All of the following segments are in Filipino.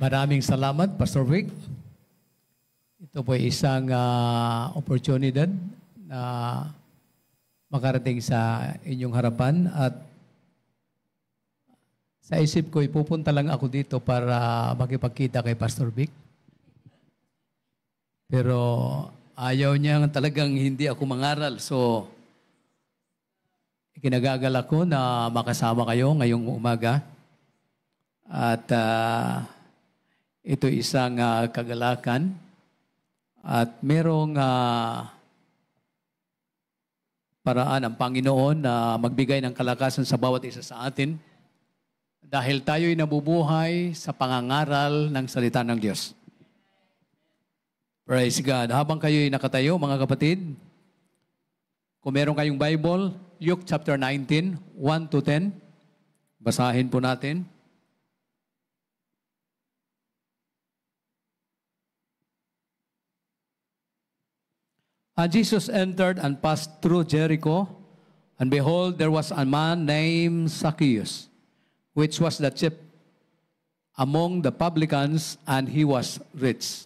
Maraming salamat, Pastor Vic. Ito po ay isang oportunidad na makarating sa inyong harapan at sa isip ko, ipupunta lang ako dito para makipagkita kay Pastor Vic. Pero ayaw niya talagang hindi ako mangaral. So, ikinagagal ako na makasama kayo ngayong umaga. At ito isang kagalakan. At merong paraan ang Panginoon na magbigay ng kalakasan sa bawat isa sa atin dahil tayo'y nabubuhay sa pangangaral ng salita ng Diyos. Praise God. Habang kayo'y nakatayo, mga kapatid, kung meron kayong Bible, Luke chapter 19, 1 to 10, basahin po natin. And Jesus entered and passed through Jericho, and behold, there was a man named Zacchaeus, which was the chief among the publicans, and he was rich.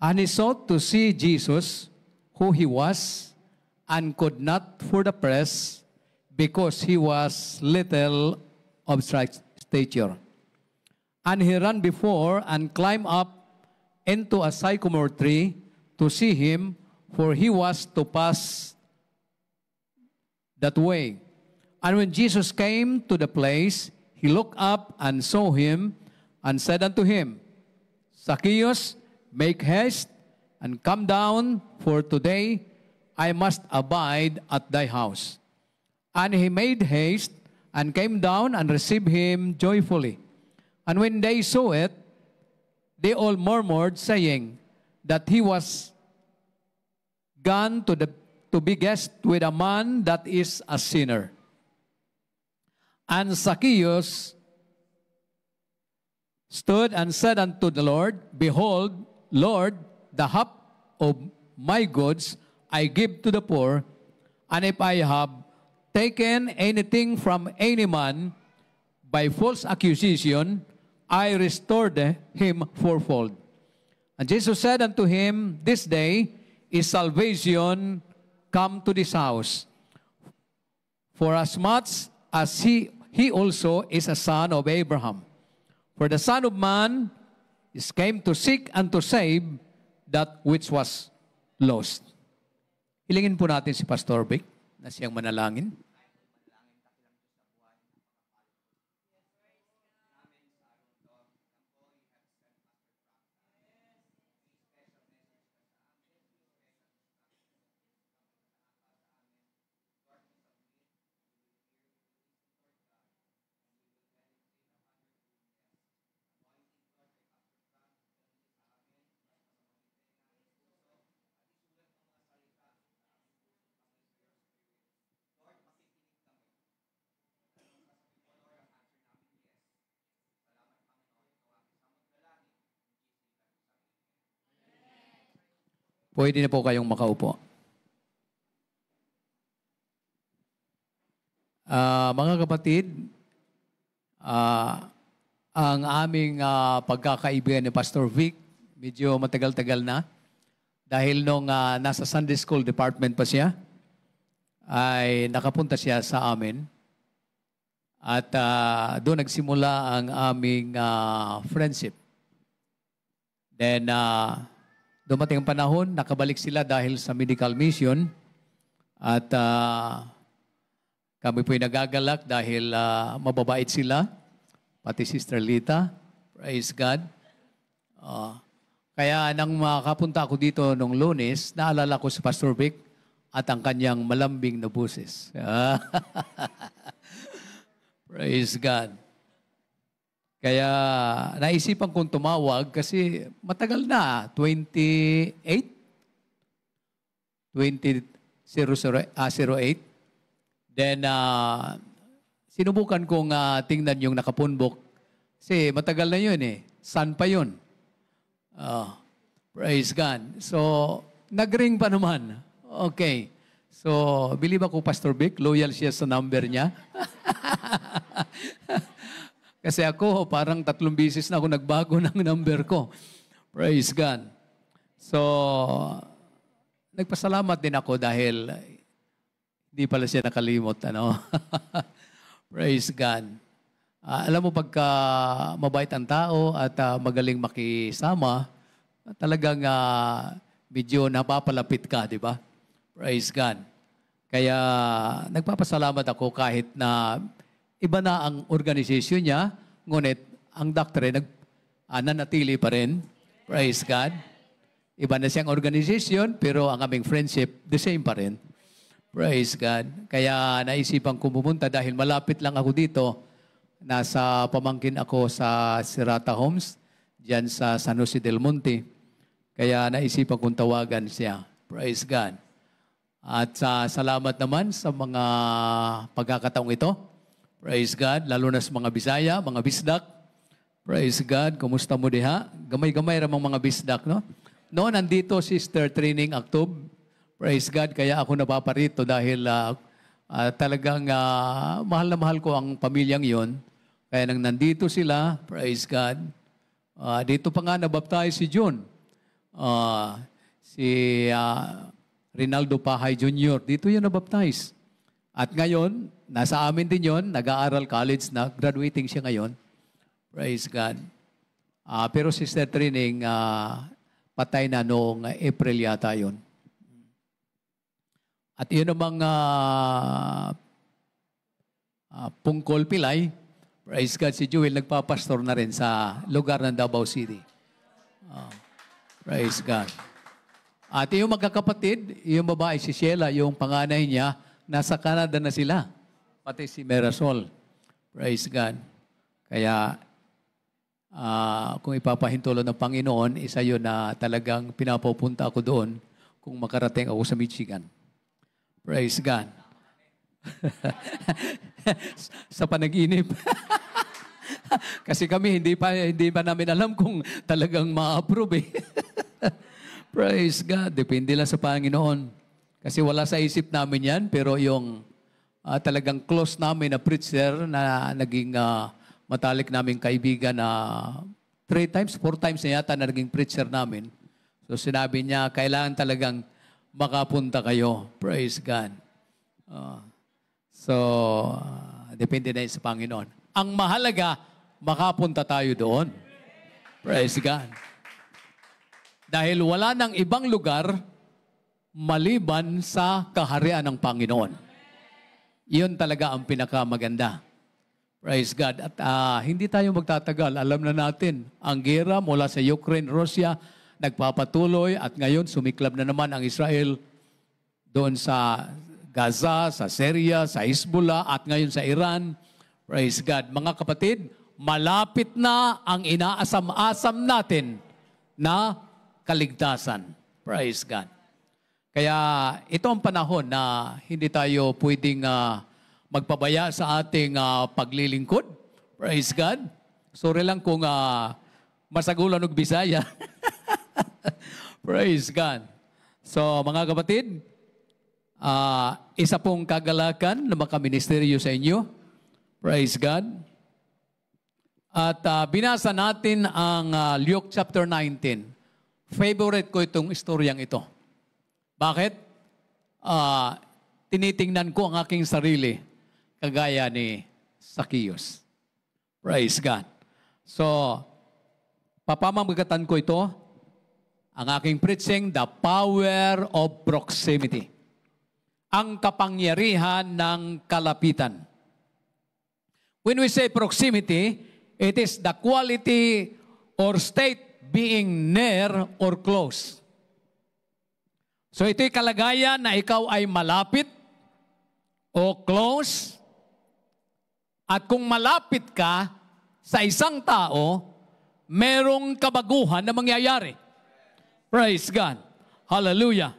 And he sought to see Jesus, who he was, and could not for the press, because he was little of stature. And he ran before and climbed up into a sycamore tree to see him, for he was to pass that way. And when Jesus came to the place, he looked up and saw him, and said unto him, Zacchaeus, make haste, and come down, for today I must abide at thy house. And he made haste, and came down, and received him joyfully. And when they saw it, they all murmured, saying, that he was gone to be guest with a man that is a sinner. And Zacchaeus stood and said unto the Lord, Behold, Lord, the half of my goods I give to the poor, and if I have taken anything from any man by false accusation, I restored him fourfold. And Jesus said unto him, This day is salvation come to this house, for as much as he also is a son of Abraham. For the Son of Man is came to seek and to save that which was lost. Hilingin po natin si Pastor Vic na siyang manalangin. Pwede na po kayong makaupo. Mga kapatid, ang aming pagkakaibigan ni Pastor Vic, medyo matagal-tagal na. Dahil nung nasa Sunday School Department pa siya, ay nakapunta siya sa amin. At doon nagsimula ang aming friendship. Then, dumating ang panahon, nakabalik sila dahil sa medical mission. At kami po'y nagagalak dahil mababait sila. Pati Sister Lita. Praise God. Kaya nang makapunta ako dito nung Lunes, naalala ko si Pastor Vic at ang kanyang malambing na boses. Praise God. Kaya naisipan kong tumawag kasi matagal na, 2008? 2008. Then, sinubukan kong tingnan yung nakapunbok. Kasi matagal na yun eh. San pa yun? Praise God. So, nag-ring pa naman. Okay. So, believe ako, Pastor Vic, loyal siya sa number niya. Kasi ako, parang 3 beses na ako nagbago ng number ko. Praise God. So, nagpasalamat din ako dahil hindi pala siya nakalimot. Ano? Praise God. Alam mo, pagka mabait ang tao at magaling makisama, talagang medyo napapalapit ka, di ba? Praise God. Kaya nagpapasalamat ako kahit na iba na ang organisasyon niya, ngunit ang doctrine nanatili pa rin. Praise God. Iba na siyang organisasyon, pero ang aming friendship, the same pa rin. Praise God. Kaya naisipan ko pumunta dahil malapit lang ako dito. Nasa pamangkin ako sa Sirata Homes, diyan sa San Jose del Monte. Kaya naisipan kong tawagan siya. Praise God. At salamat naman sa mga pagkakataong ito. Praise God. Lalo na sa mga Bisaya, mga Bisdak. Praise God. Kumusta mo diha? Gamay-gamay ramang mga Bisdak, no? Noon, nandito Sister Training Actob. Praise God. Kaya ako napaparito dahil talagang mahal na mahal ko ang pamilyang yon. Kaya nang nandito sila, praise God. Dito pa nga nabaptize si John. Si Rinaldo Pahay Jr. Dito yun nabaptize. At ngayon, nasa amin din yon, nag-aaral college na, graduating siya ngayon. Praise God. Pero Sister Training, patay na noong April yata yun. At yun namang Pungkol Pilay, praise God, si Joel nagpapastor na rin sa lugar ng Davao City. Praise God. At yung magkakapatid, yung babae si Sheila, yung panganay niya, nasa Canada na sila. Pati si Merasol. Praise God. Kaya kung ipapahintulot ng Panginoon, isa yun na talagang pinapupunta ako doon kung makarating ako sa Michigan. Praise God. Sa panaginip. Kasi kami hindi pa namin alam kung talagang ma-approve eh. Praise God. Depende lang sa Panginoon. Kasi wala sa isip namin yan, pero yung talagang close namin na preacher na naging matalik namin kaibigan na 3 times, 4 times na yata na naging preacher namin. So sinabi niya, kailangan talagang makapunta kayo. Praise God. Depende na yun sa Panginoon. Ang mahalaga, makapunta tayo doon. Praise God. Dahil wala nang ibang lugar maliban sa kaharian ng Panginoon. Iyon talaga ang pinakamaganda. Praise God. At hindi tayo magtatagal. Alam na natin, ang gera mula sa Ukraine, Russia, nagpapatuloy at ngayon sumiklab na naman ang Israel doon sa Gaza, sa Syria, sa Hezbollah at ngayon sa Iran. Praise God. Mga kapatid, malapit na ang inaasam-asam natin na kaligtasan. Praise God. Kaya ito ang panahon na hindi tayo pwedeng magpabaya sa ating paglilingkod. Praise God. Sorry lang kung masagulan og Bisaya. Praise God. So mga kapatid, isa pong kagalakan na makaministeryo sa inyo. Praise God. At binasa natin ang Luke chapter 19. Favorite ko itong istoryang ito. Bakit? Tinitingnan ko ang aking sarili kagaya ni Zacchaeus. Praise God. So, papamagatan ko ito, ang aking preaching, the power of proximity. Ang kapangyarihan ng kalapitan. When we say proximity, it is the quality or state being near or close. So ito'y kalagayan na ikaw ay malapit o close. At kung malapit ka sa isang tao, merong kabaguhan na mangyayari. Praise God. Hallelujah.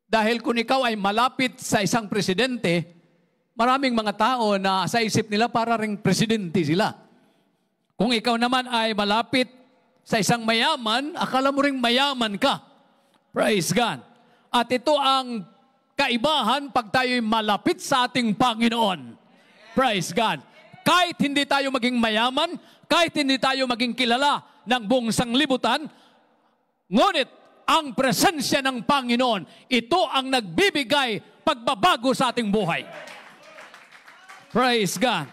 Dahil kung ikaw ay malapit sa isang presidente, maraming mga tao na sa isip nila para ring presidente sila. Kung ikaw naman ay malapit sa isang mayaman, akala mo ring mayaman ka. Praise God. At ito ang kaibahan pag tayo'y malapit sa ating Panginoon. Praise God. kahit hindi tayo maging mayaman, kahit hindi tayo maging kilala ng buong sanglibutan, ngunit ang presensya ng Panginoon, ito ang nagbibigay pagbabago sa ating buhay. Praise God.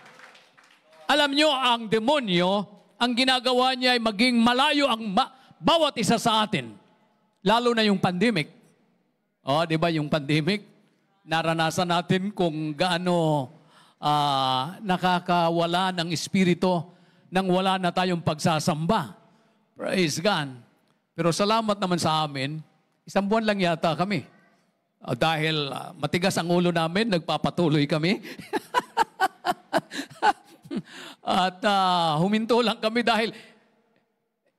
Alam nyo, ang demonyo, ang ginagawa niya ay maging malayo ang bawat isa sa atin. Lalo na yung pandemic. Di ba yung pandemic? Naranasan natin kung gaano nakakawala ng espiritu nang wala na tayong pagsasamba. Praise God. Pero salamat naman sa amin, 1 buwan lang yata kami. Dahil matigas ang ulo namin, nagpapatuloy kami. At huminto lang kami dahil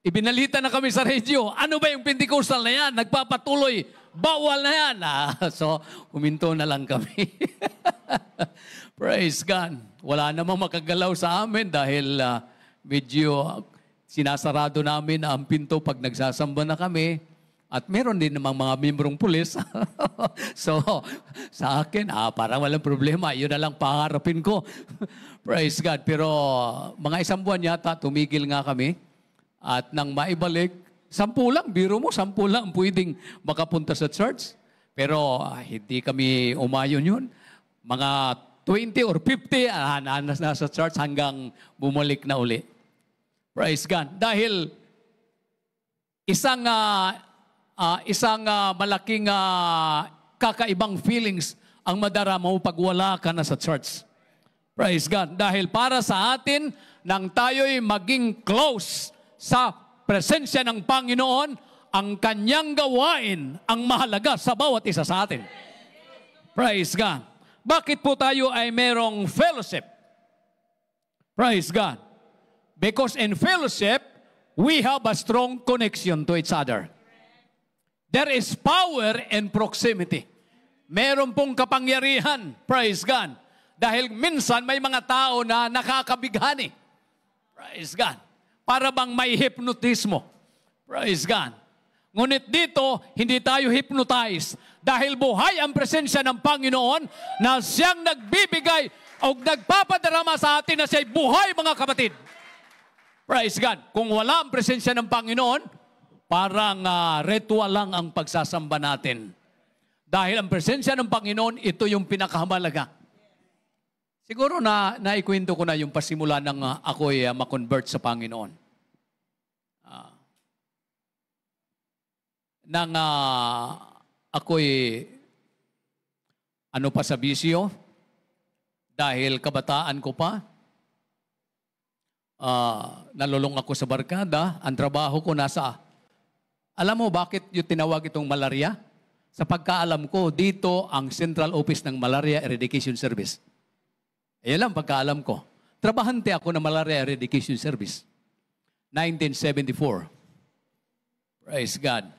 ibinalita na kami sa radyo. Ano ba yung Pentecostal na yan? Nagpapatuloy. Bawal na yan. So, huminto na lang kami. Praise God. Wala namang makagalaw sa amin dahil medyo sinasarado namin ang pinto pag nagsasamba na kami. At meron din namang mga membrong pulis. So, sa akin, parang walang problema. Yun na lang pangarapin ko. Praise God. Pero mga 1 buwan yata, tumigil nga kami. At nang maibalik, 10 lang, biro mo, 10 lang pwedeng makapunta sa church. Pero hindi kami umayon yun. Mga 20 or 50, nasa church hanggang bumalik na uli. Praise God. Dahil isang malaking kakaibang feelings ang madarama mo pag wala ka na sa church. Praise God. Dahil para sa atin, nang tayo'y maging close sa presensya ng Panginoon, ang kanyang gawain ang mahalaga sa bawat isa sa atin. Praise God. Bakit po tayo ay merong fellowship? Praise God. Because in fellowship, we have a strong connection to each other. There is power in proximity. Meron pong kapangyarihan. Praise God. Dahil minsan may mga tao na nakakabighani. Praise God. Para bang may hypnotismo. Praise God. Ngunit dito, hindi tayo hypnotize. Dahil buhay ang presensya ng Panginoon na siyang nagbibigay o nagpapadarama sa atin na siya'y buhay, mga kapatid. Praise God. Kung wala ang presensya ng Panginoon, parang ritual lang ang pagsasamba natin. Dahil ang presensya ng Panginoon, ito yung pinakamahalaga. Siguro naikwento ko na yung pasimula ng ako'y makonvert sa Panginoon. Nang ako'y pa sa bisyo, dahil kabataan ko pa, nalulong ako sa barkada, ang trabaho ko alam mo bakit yung tinawag itong malaria? Sa pagkaalam ko, dito ang Central Office ng Malaria Eradication Service. Ayan lang pagkaalam ko. Trabahante ako ng Malaria Eradication Service. 1974. Praise God.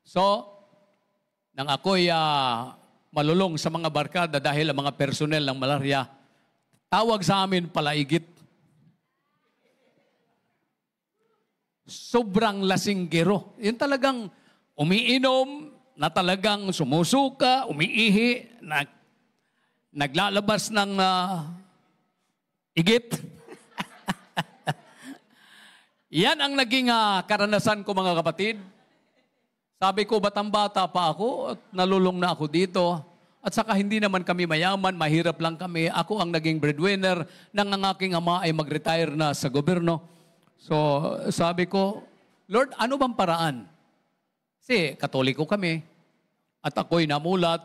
So, nang ako'y malulong sa mga barkada dahil ang mga personnel ng malaria, tawag sa amin palaigit. Sobrang lasinggero. Yun talagang umiinom, na talagang sumusuka, umiihi, naglalabas ng igit. Yan ang naging karanasan ko, mga kapatid. Sabi ko, batang-bata pa ako at nalulong na ako dito. At saka hindi naman kami mayaman, mahirap lang kami. Ako ang naging breadwinner nang ang aking ama ay mag-retire na sa gobyerno. So sabi ko, Lord, ano bang paraan? Kasi Katoliko kami. At ako'y namulat.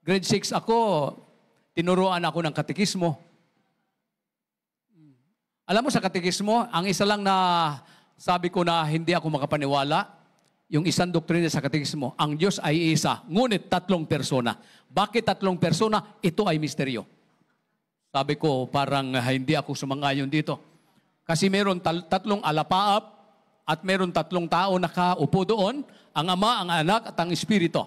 Grade 6 ako, tinuruan ako ng katekismo. Alam mo sa katekismo, ang isa lang na sabi ko na hindi ako makapaniwala, yung isang doktrina sa katekismo, ang Diyos ay isa, ngunit 3 persona. Bakit 3 persona? Ito ay misteryo. Sabi ko, parang hindi ako sumangayon dito. Kasi meron 3 alapaap at meron 3 tao nakaupo doon, ang Ama, ang Anak at ang Espiritu.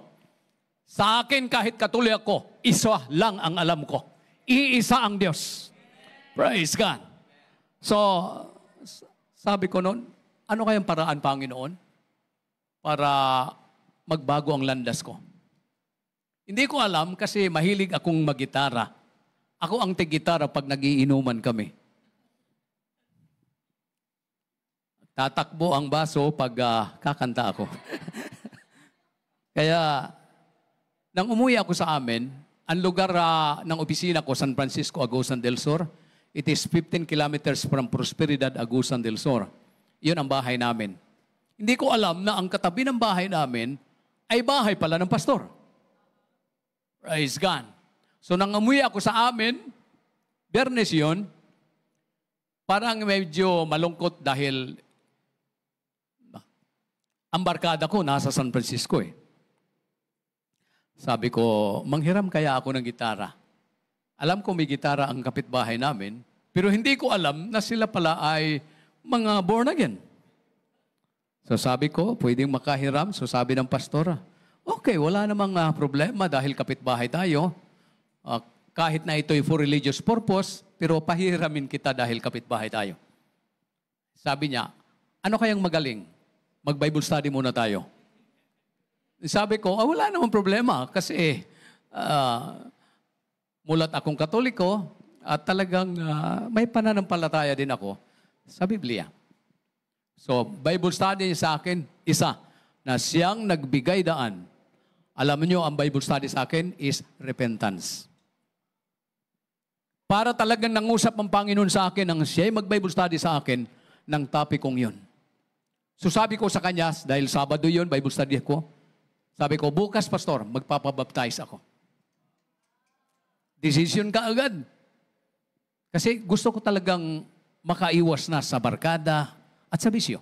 Sa akin, kahit Katolik ako, isa lang ang alam ko. Iisa ang Diyos. Praise God. So, sabi ko noon, ano kayang paraan, Panginoon, para magbago ang landas ko? Hindi ko alam kasi mahilig akong mag-gitara. Ako ang tig-gitara pag nagiinuman kami. tatakbo ang baso pag kakanta ako. Kaya, nang umuwi ako sa amin, ang lugar ng opisina ko, San Francisco, Agusan del Sur, it is 15 kilometers from Prosperidad, Agusan del Sur. Yun ang bahay namin. Hindi ko alam na ang katabi ng bahay namin ay bahay pala ng pastor. Praise God. So nang umuwi ako sa amin, Biyernes yun, parang medyo malungkot dahil ang barkada ko nasa San Francisco eh. Sabi ko, manghiram kaya ako ng gitara. Alam ko may gitara ang kapitbahay namin, pero hindi ko alam na sila pala ay mga born again. So sabi ko, pwedeng makahiram. So sabi ng pastora, okay, wala namang problema dahil kapitbahay tayo. Kahit na ito'y for religious purpose, pero pahiramin kita dahil kapitbahay tayo. Sabi niya, ano kayang magaling? Mag-Bible study muna tayo. Sabi ko, wala namang problema kasi mulat akong Katoliko at talagang may pananampalataya din ako sa Biblia. So, Bible study niya sa akin, isa, na siyang nagbigay daan. Alam niyo, ang Bible study sa akin is repentance. Para talagang nangusap ang Panginoon sa akin nang siya'y mag-Bible study sa akin ng topicong yun. So sabi ko sa kanya, dahil Sabado yun, Bible study ko, sabi ko, bukas, pastor, magpapabaptize ako. Decision ka agad. Kasi gusto ko talagang makaiwas na sa barkada at sa bisyo.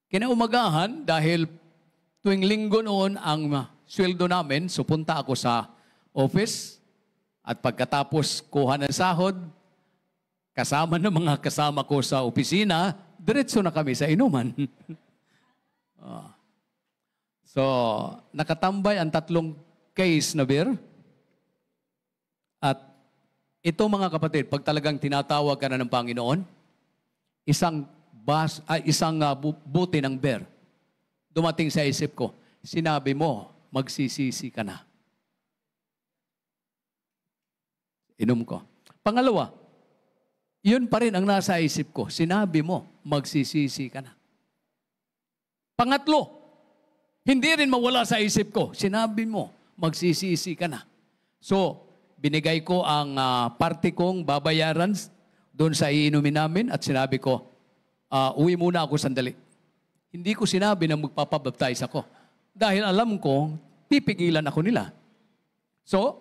Kinaumagahan, dahil tuwing linggo noon ang sweldo namin, so punta ako sa office at pagkatapos kuha ng sahod, kasama ng mga kasama ko sa opisina, diretso na kami sa inuman. So, nakatambay ang 3 case na beer. At ito mga kapatid, pag talagang tinatawag ka na ng Panginoon, isang buti ng beer, dumating sa isip ko, sinabi mo, magsisisi ka na. Inom ko. Pangalawa, yun pa rin ang nasa isip ko, sinabi mo, magsisisi ka na. Pangatlo, hindi rin mawala sa isip ko, sinabi mo, magsisisi ka na. So, binigay ko ang parte kong babayaran doon sa iinumin namin at sinabi ko, uwi muna ako sandali. Hindi ko sinabi na magpapabaptize ako. Dahil alam ko, pipigilan ako nila. So,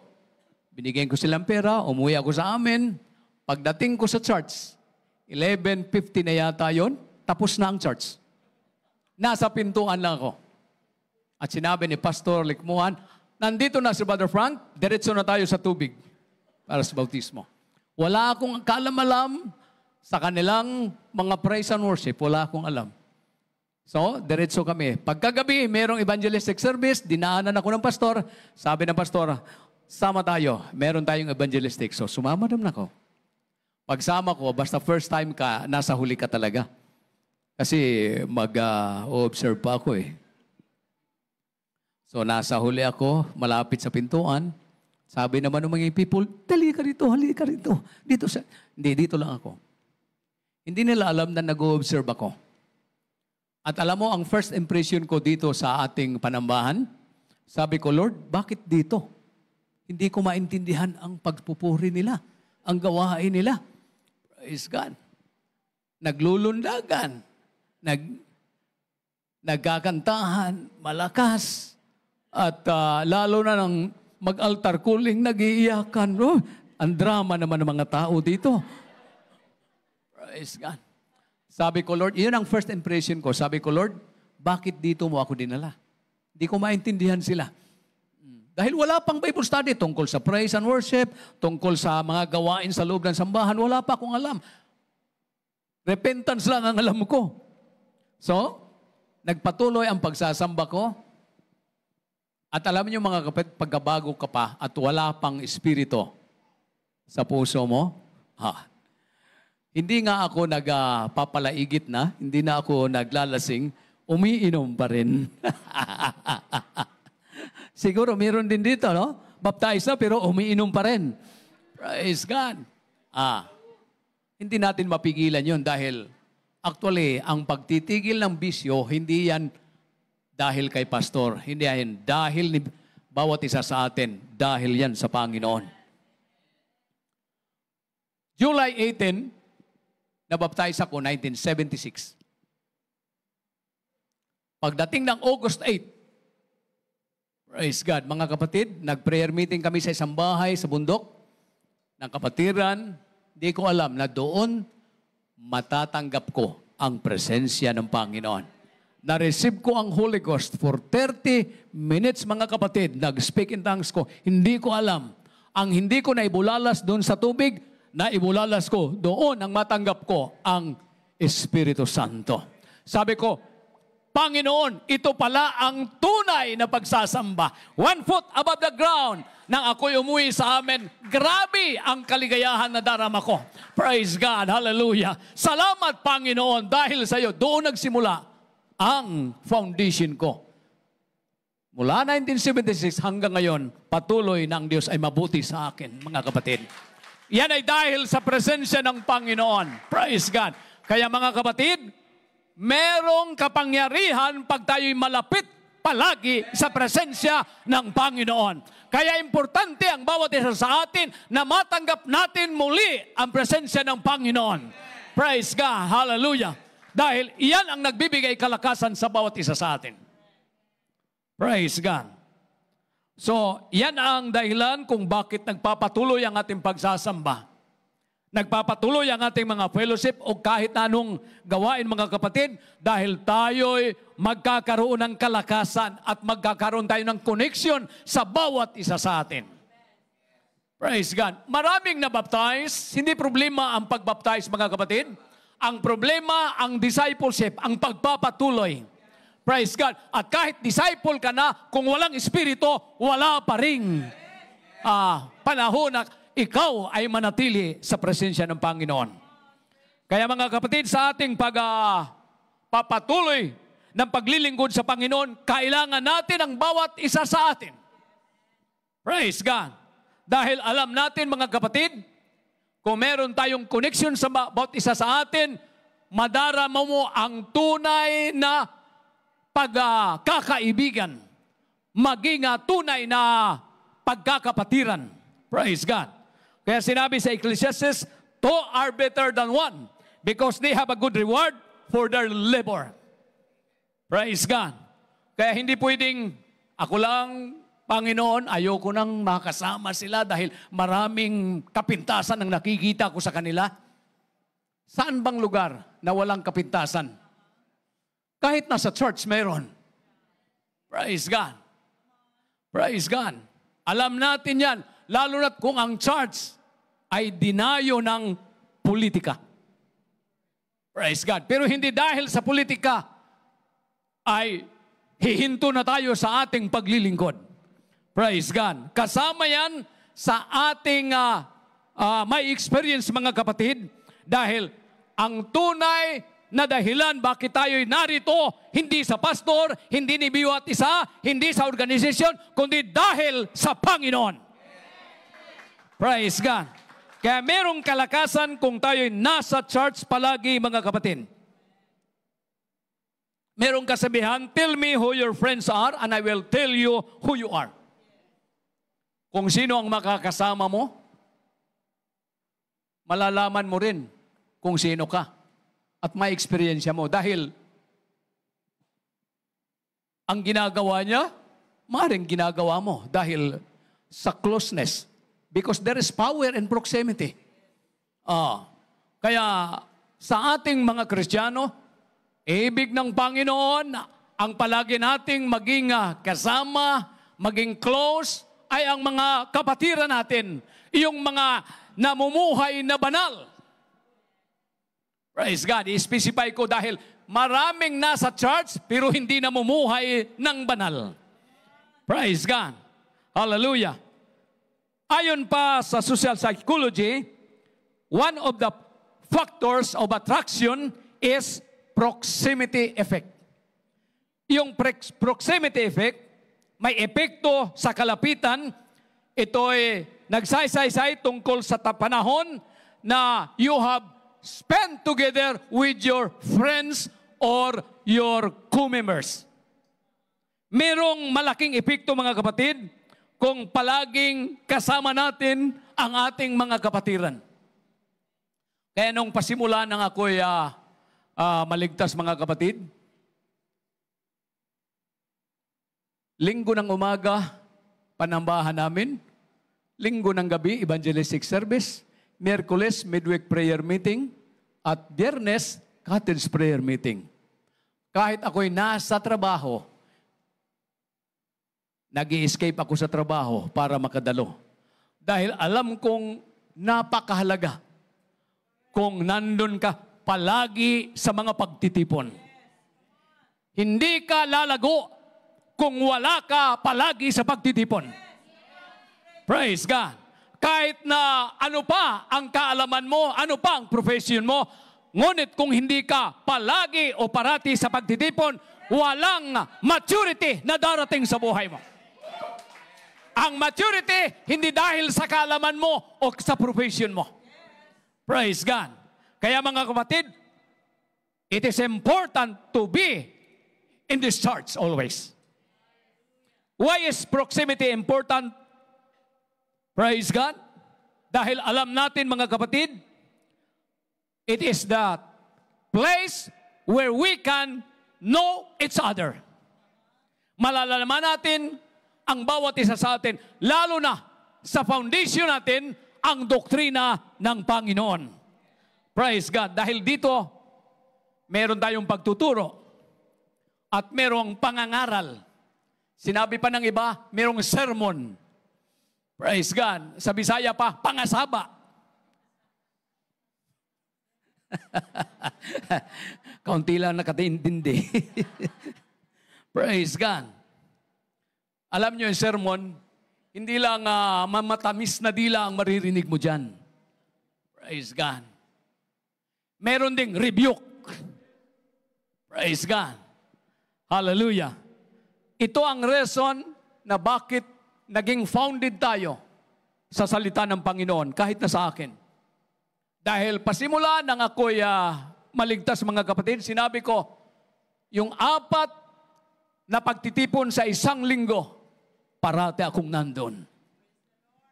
binigyan ko silang pera, umuwi ako sa amin. Pagdating ko sa church, 11:50 na yata yon, tapos na ang church. Nasa pintuan lang ako. At sinabi ni Pastor Likmuhan, nandito na si Brother Frank, diretso na tayo sa tubig para sa bautismo. Wala akong kaalam-alam sa kanilang mga praise and worship. Wala akong alam. So, diretso kami. Pagkagabi, merong evangelistic service, dinaanan ako ng pastor. Sabi ng pastor, sama tayo. Meron tayong evangelistic. So, sumama naman ako. Pagsama ko, basta first time ka, nasa huli ka talaga. Kasi mag-observe pa ako eh. So, nasa huli ako, malapit sa pintuan. Sabi naman ng mga people, dali ka rito, hali ka rito. Dito lang ako. Hindi nila alam na nag-observe ako. At alam mo, ang first impression ko dito sa ating panambahan, sabi ko, Lord, bakit dito? Hindi ko maintindihan ang pagpupuri nila, ang gawain nila. Praise God. Naglulundagan, nagkakantahan, malakas, at lalo na ng mag-altar calling, nag-iiyakan. Oh, ang drama naman ng mga tao dito. Praise God. Sabi ko, Lord, yun ang first impression ko. Sabi ko, Lord, bakit dito mo ako dinala? Hindi ko maintindihan sila. Dahil wala pang Bible study tungkol sa praise and worship, tungkol sa mga gawain sa loob ng sambahan, wala pa akong alam. Repentance lang ang alam ko. So, nagpatuloy ang pagsasamba ko. At alam niyo mga kapatid, pagkabago ka pa at wala pang espiritu sa puso mo, hindi nga ako nagpapalaigit na, hindi na ako naglalasing, umiinom pa rin. Siguro meron din dito, no? Baptize na pero umiinom pa rin. Praise God. Hindi natin mapigilan yun dahil Actually, ang pagtitigil ng bisyo, hindi yan dahil kay pastor. Hindi yan dahil ni bawat isa sa atin. Dahil yan sa Panginoon. July 18, nabaptize ako 1976. Pagdating ng August 8, praise God, mga kapatid, nag-prayer meeting kami sa isang bahay sa bundok ng kapatiran. Di ko alam na doon matatanggap ko ang presensya ng Panginoon. Na-receive ko ang Holy Ghost for 30 minutes, mga kapatid. Nag-speak in tongues ko. Hindi ko alam. Ang hindi ko na ibulalas doon sa tubig, na ibulalas ko doon ang matanggap ko ang Espiritu Santo. Sabi ko, Panginoon, ito pala ang tunay na pagsasamba. 1 foot above the ground. Nang ako'y umuwi sa amin, grabe ang kaligayahan na darama ko. Praise God, hallelujah. Salamat, Panginoon, dahil sa iyo, doon nagsimula ang foundation ko. Mula 1976 hanggang ngayon, patuloy na ang Diyos ay mabuti sa akin, mga kapatid. Yan ay dahil sa presensya ng Panginoon. Praise God. Kaya mga kapatid, merong kapangyarihan pag tayo'y malapit palagi sa presensya ng Panginoon. Kaya importante ang bawat isa sa atin na matanggap natin muli ang presensya ng Panginoon. Praise God. Hallelujah. Dahil iyan ang nagbibigay kalakasan sa bawat isa sa atin. Praise God. So, yan ang dahilan kung bakit nagpapatuloy ang ating pagsasamba. Nagpapatuloy ang ating mga fellowship o kahit anong gawain, mga kapatid, dahil tayo'y magkakaroon ng kalakasan at magkakaroon tayo ng connection sa bawat isa sa atin. Praise God. Maraming nabaptize, hindi problema ang pagbaptize, mga kapatid. Ang problema, ang discipleship, ang pagpapatuloy. Praise God. At kahit disciple ka na, kung walang Espiritu, wala pa ring panahon na ikaw ay manatili sa presensya ng Panginoon. Kaya mga kapatid, sa ating pagpapatuloy ng paglilingkod sa Panginoon, kailangan natin ang bawat isa sa atin. Praise God. Dahil alam natin, mga kapatid, kung meron tayong connection sa bawat isa sa atin, madarama mo ang tunay na pagkakaibigan, maging tunay na pagkakapatiran. Praise God. Kaya sinabi sa Ecclesiastes, two are better than one because they have a good reward for their labor. Praise God. Kaya hindi pwedeng, ako lang, Panginoon, ayoko nang makasama sila dahil maraming kapintasan ang nakikita ko sa kanila. Saan bang lugar na walang kapintasan? Kahit nasa church meron. Praise God. Praise God. Alam natin yan, lalo na kung ang church ay dinayo ng politika. Praise God. Pero hindi dahil sa politika ay hihinto na tayo sa ating paglilingkod. Praise God. Kasama yan sa ating may experience, mga kapatid, dahil ang tunay na dahilan bakit tayo'y narito, hindi sa pastor, hindi ni bawat isa, hindi sa organisasyon, kundi dahil sa Panginoon. Praise God. Kaya merong kalakasan kung tayo'y nasa church palagi, mga kapatid. Merong kasabihan, tell me who your friends are and I will tell you who you are. Kung sino ang makakasama mo, malalaman mo rin kung sino ka at may experience mo. Dahil ang ginagawa niya, maaaring ginagawa mo dahil sa closeness. Because there is power in proximity. Kaya sa ating mga Kristiyano, ibig ng Panginoon, ang palagi nating maging kasama, maging close, ay ang mga kapatiran natin, yung mga namumuhay na banal. Praise God. I-specify ko dahil maraming nasa church pero hindi namumuhay ng banal. Praise God. Hallelujah. Ayon pa sa social psychology, one of the factors of attraction is proximity effect. Yung proximity effect, may epekto sa kalapitan. Ito ay nagsaysay-say tungkol sa panahon na you have spend together with your friends or your co-members. Merong malaking epekto mga kapatid kung palaging kasama natin ang ating mga kapatiran. Kaya nung pasimula nang ako'y maligtas mga kapatid, linggo ng umaga, panambahan namin. Linggo ng gabi, evangelistic service. Miyerkules, midweek prayer meeting. At Biyernes, cottage prayer meeting. Kahit ako'y nasa trabaho, nag-i-escape ako sa trabaho para makadalo. Dahil alam kong napakahalaga kung nandun ka palagi sa mga pagtitipon. Hindi ka lalago kung wala ka palagi sa pagtitipon. Praise God. Kahit na ano pa ang kaalaman mo, ano pa ang profession mo, ngunit kung hindi ka palagi o parati sa pagtitipon, walang maturity na darating sa buhay mo. Ang maturity, hindi dahil sa kaalaman mo o sa profession mo. Praise God. Kaya mga kapatid, it is important to be in this church always. Why is proximity important? Praise God. Dahil alam natin mga kapatid, it is the place where we can know each other. Malalaman natin ang bawat isa sa atin, lalo na sa foundation natin, ang doktrina ng Panginoon. Praise God. Dahil dito, meron tayong pagtuturo at merong pangangaral. Sinabi pa ng iba, merong sermon. Praise God. Sa Bisaya pa, pangasaba. Kaunti lang nakatintindi. Praise God. Alam nyo yung sermon, hindi lang mamatamis na dila ang maririnig mo dyan. Praise God. Meron ding rebuke. Praise God. Hallelujah. Ito ang reason na bakit naging founded tayo sa salita ng Panginoon, kahit na sa akin. Dahil pasimula nang ako'y maligtas mga kapatid, sinabi ko, yung 4 na pagtitipon sa isang linggo, parati akong nandun.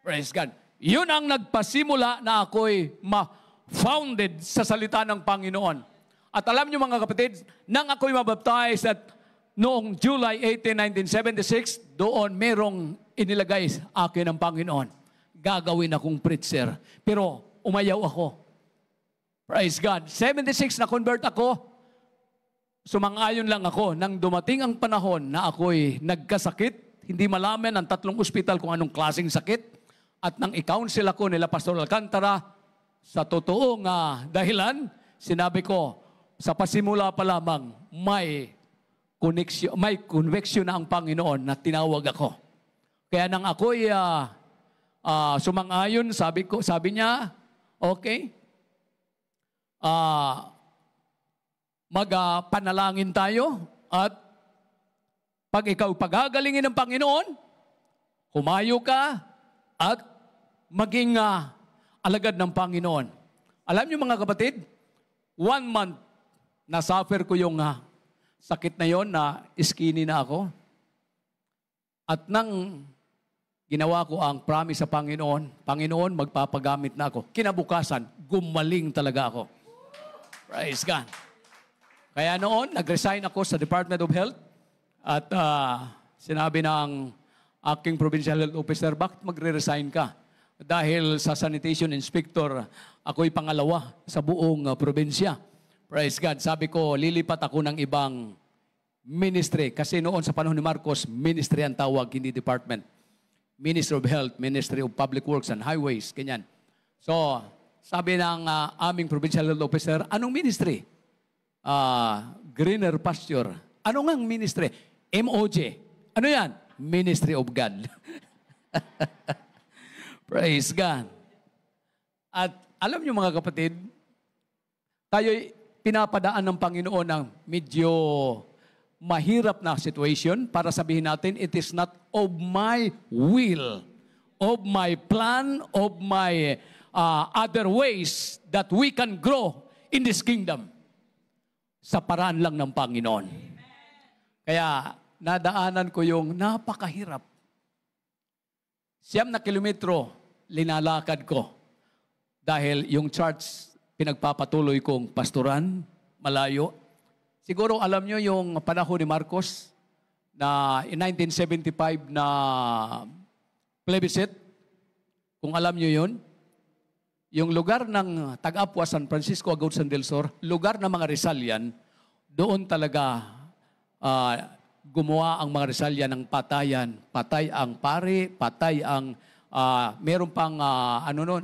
Praise God. Yun ang nagpasimula na ako'y ma-founded sa salita ng Panginoon. At alam niyo mga kapatid, nang ako'y mabaptize at noong July 18, 1976, doon merong inilagay akin ng Panginoon. Gagawin akong preacher. Pero umayaw ako. Praise God. 76 na convert ako. Sumang-ayon lang ako nang dumating ang panahon na ako'y nagkasakit. Hindi malaman ng 3 ospital kung anong klaseng sakit. At nang i-counsel ako nila Pastor Alcantara, sa totoong dahilan, sinabi ko, sa pasimula pa lamang, may conviction na ang Panginoon na tinawag ako. Kaya nang ako'y sumang-ayon, sabi niya, okay, magpanalangin tayo at pag ikaw pagagalingin ng Panginoon, humayo ka at maging alagad ng Panginoon. Alam niyo mga kapatid, 1 month na suffer ko yung sakit na yon na skinny na ako. At nang ginawa ko ang promise sa Panginoon, Panginoon, magpapagamit na ako. Kinabukasan, gumaling talaga ako. Praise God. Kaya noon, nag-resign ako sa Department of Health at sinabi ng aking provincial health officer, bakit magre-resign ka? Dahil sa sanitation inspector, ako'y pangalawa sa buong probinsya. Praise God. Sabi ko, lilipat ako ng ibang ministry. Kasi noon sa panahon ni Marcos, ministry ang tawag, hindi department. Ministry of Health, Ministry of Public Works and Highways, ganyan. So, sabi ng aming provincial health officer, anong ministry? Greener Pasture. Ano ngang ministry? MOJ. Ano yan? Ministry of God. Praise God. At alam niyo mga kapatid, tayo'y pinapadaan ng Panginoon ng medyo mahirap na situation para sabihin natin, it is not of my will, of my plan, of my other ways that we can grow in this kingdom. Sa paraan lang ng Panginoon. Kaya nadaanan ko yung napakahirap. 9 kilometro linalakad ko dahil yung church pinagpapatuloy kong pastoran, malayo. Siguro alam nyo yung panahon ni Marcos na in 1975 na plebiscite. Kung alam nyo yun, yung lugar ng Tag-Apua, San Francisco, Agusan del Sur, lugar ng mga Rizalian, doon talaga gumawa ang mga Rizalian ng patayan. Patay ang pare, patay ang, meron pang,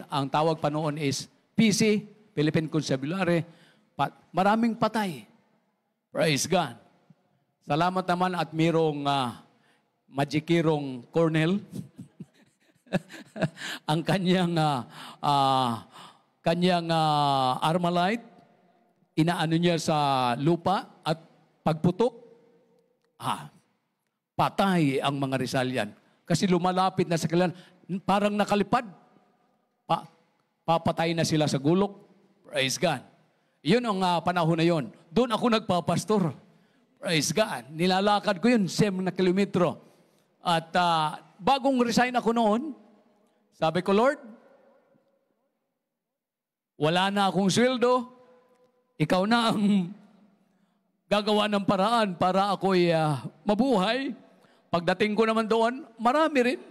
ang tawag pa noon is PC, Philippine Constabulary, maraming patay. Praise God. Salamat naman at mayroong magikirong Cornel. Ang kanyang Armalite, inaano niya sa lupa at pagputok, patay ang mga Rizalian. Kasi lumalapit na sa kanilang, parang nakalipad. Papatay na sila sa gulok. Praise God. Yun ang panahon na yun. Doon ako nagpapastor. Praise God. Nilalakad ko yun, 7 na kilometro. At bagong resign ako noon, sabi ko, Lord, wala na akong sweldo. Ikaw na ang gagawa ng paraan para ako'y mabuhay. Pagdating ko naman doon, marami rin.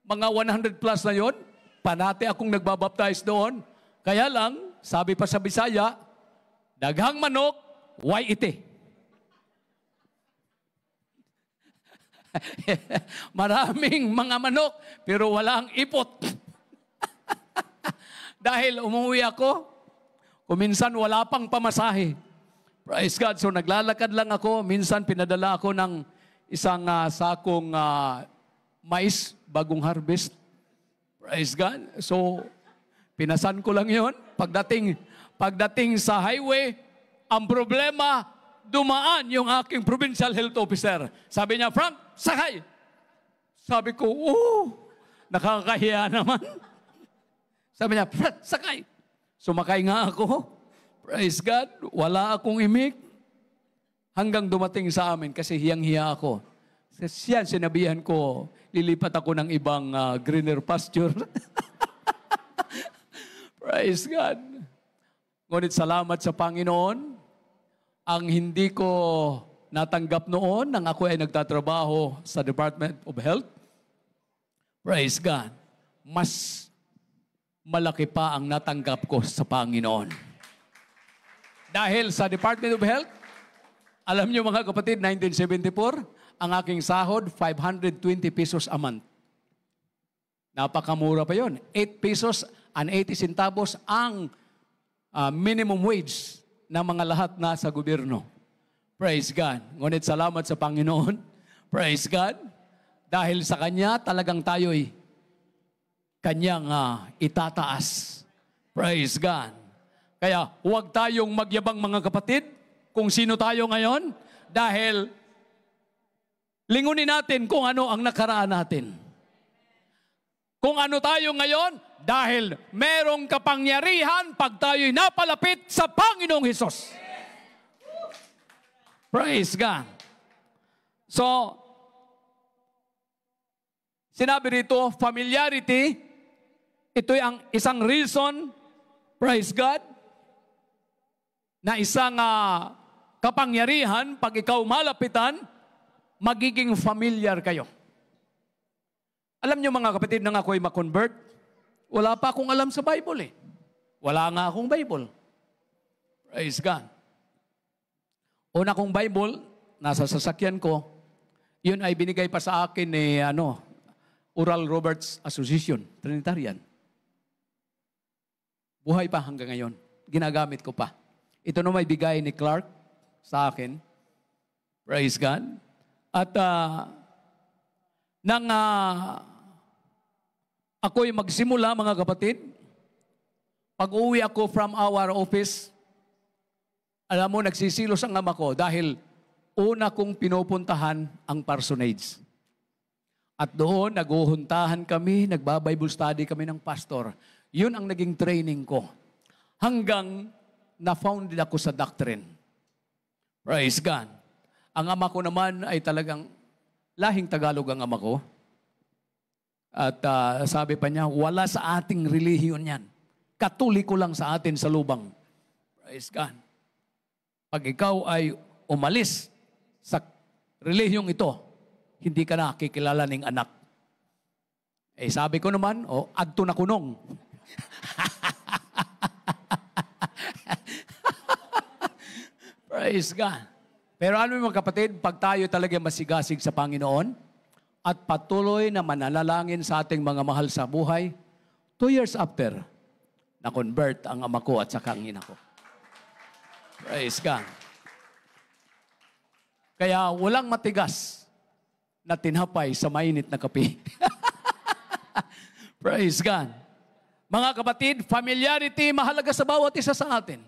Mga 100 plus na yon. Panati akong nagbabaptize doon. Kaya lang, sabi pa sa Bisaya, daghang manok, way ite. Maraming mga manok, pero walang ipot. Dahil umuwi ako, kuminsan wala pang pamasahe. Praise God. So naglalakad lang ako. Minsan pinadala ako ng isang sakong mais, bagong harvest. Praise God. So pinasan ko lang yon. Pagdating sa highway, ang problema, dumaan yung aking provincial health officer. Sabi niya, Frank, sakay. Sabi ko, nakakahiya naman. Sabi niya, Frank, sakay. Sumakay nga ako. Praise God. Wala akong imik. Hanggang dumating sa amin kasi hiyang-hiya ako. Siya, sinabihan ko, lilipat ako ng ibang greener pasture. Praise God. Ngunit salamat sa Panginoon. Ang hindi ko natanggap noon nang ako ay nagtatrabaho sa Department of Health, praise God, mas malaki pa ang natanggap ko sa Panginoon. Dahil sa Department of Health, alam niyo mga kapatid, 1974, ang aking sahod, 520 pesos a month. Napakamura pa yon. 8 pesos and 80 centavos ang minimum wage ng mga lahat na sa gobyerno. Praise God. Ngunit salamat sa Panginoon. Praise God. Dahil sa Kanya, talagang tayo'y Kanyang itataas. Praise God. Kaya huwag tayong magyabang mga kapatid kung sino tayo ngayon dahil lingunin natin kung ano ang nakaraan natin. Kung ano tayo ngayon dahil merong kapangyarihan pag tayo'y napalapit sa Panginoong Hesus. Praise God. So, sinabi rito, familiarity, ito'y ang isang reason, praise God, na isang kapangyarihan, pag ikaw malapitan, magiging familiar kayo. Alam niyo mga kapatid, nang ako'y ma-convert, wala pa akong alam sa Bible eh. Wala nga akong Bible. Praise God. Una kong Bible, nasa sasakyan ko, yun ay binigay pa sa akin ni Oral Roberts Association, Trinitarian. Buhay pa hanggang ngayon. Ginagamit ko pa. Ito na may bigay ni Clark sa akin. Praise God. At nang ako'y magsimula, mga kapatid, pag-uwi ako from our office, alam mo, nagsisilos ang ama ko dahil una kong pinupuntahan ang parsonage. At doon, naguhuntahan kami, nagba-Bible study kami ng pastor. Yun ang naging training ko. Hanggang na-founded ako sa doctrine. Praise God. Ang ama ko naman ay talagang lahing Tagalog ang ama ko. At sabi pa niya, wala sa ating relihiyon yan. Katoliko lang sa atin sa lubang. Praise God. Pag ikaw ay umalis sa relihiyong ito, hindi ka na kikilala ng anak. Eh sabi ko naman, adto na kunong. Praise God. Pero ano mga kapatid, pag tayo talaga masigasig sa Panginoon at patuloy na mananalangin sa ating mga mahal sa buhay, 2 years after, na-convert ang ama ko at saka ang ina ko. Praise God. Kaya walang matigas na tinapay sa mainit na kape. Praise God. Mga kapatid, familiarity mahalaga sa bawat isa sa atin.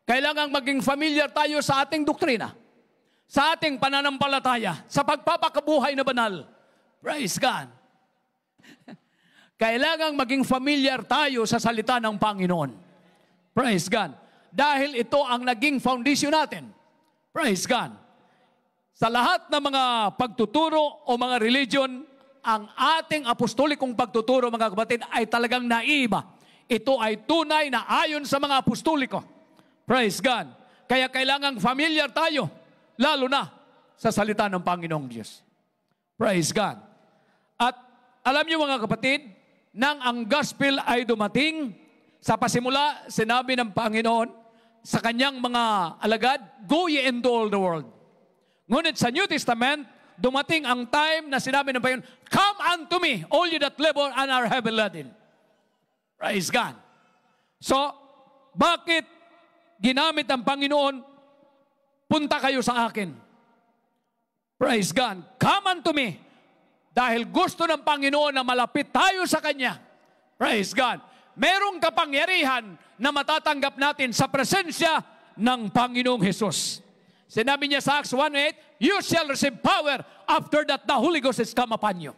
Kailangang maging familiar tayo sa ating doktrina, sa ating pananampalataya, sa pagpapakabuhay na banal. Praise God. Kailangang maging familiar tayo sa salita ng Panginoon. Praise God. Dahil ito ang naging foundation natin. Praise God. Sa lahat ng mga pagtuturo o mga religion, ang ating apostolikong pagtuturo, mga kapatid, ay talagang naiba. Ito ay tunay na ayon sa mga apostoliko. Praise God. Kaya kailangang familiar tayo, lalo na sa salita ng Panginoong Diyos. Praise God. At alam niyo mga kapatid, nang ang gospel ay dumating, sa pasimula, sinabi ng Panginoon sa kanyang mga alagad, go ye into all the world. Ngunit sa New Testament, dumating ang time na sinabi ng Panginoon, come unto me, all you that labor and are heavy laden. Praise God. So, bakit ginamit ang Panginoon, punta kayo sa akin? Praise God. Come unto me. Dahil gusto ng Panginoon na malapit tayo sa Kanya. Praise God. Merong kapangyarihan na matatanggap natin sa presensya ng Panginoong Hesus. Sinabi niya sa Acts 1:8, you shall receive power after that the Holy Ghost has come upon you.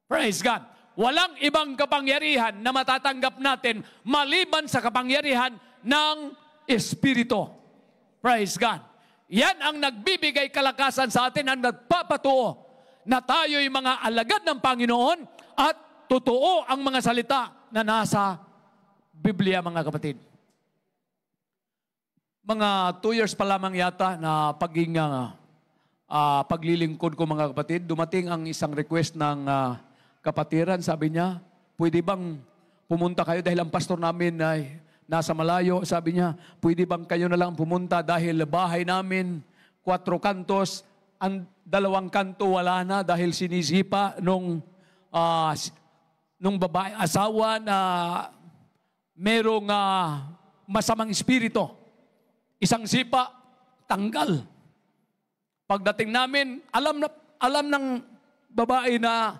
Praise God. Walang ibang kapangyarihan na matatanggap natin maliban sa kapangyarihan ng Espiritu. Praise God. Yan ang nagbibigay kalakasan sa atin, ang nagpapatuo na tayo'y mga alagad ng Panginoon at totoo ang mga salita na nasa Biblia, mga kapatid. Mga 2 years pa lamang yata na paglilingkod ko, mga kapatid, dumating ang isang request ng kapatiran. Sabi niya, pwede bang pumunta kayo dahil ang pastor namin ay nasa malayo? Sabi niya, pwede bang kayo na lang pumunta dahil bahay namin, 4 kantos, ang 2 kanto wala na dahil sinisipa nung babae, asawa na merong masamang espiritu. Isang sipa, tanggal. Pagdating namin, alam ng babae na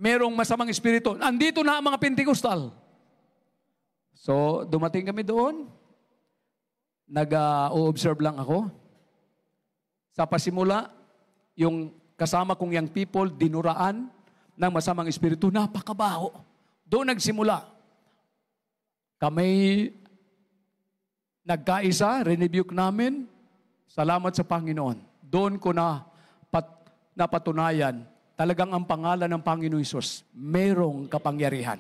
merong masamang espiritu. Andito na ang mga Pentecostal. So, dumating kami doon. Nag-o-observe lang ako. Sa pasimula, yung kasama kong young people, dinuraan ng masamang espiritu, napakabaho. Doon nagsimula. Kami nagkaisa, renebuke namin, salamat sa Panginoon. Doon ko napatunayan, talagang ang pangalan ng Panginoon Hesus, merong kapangyarihan.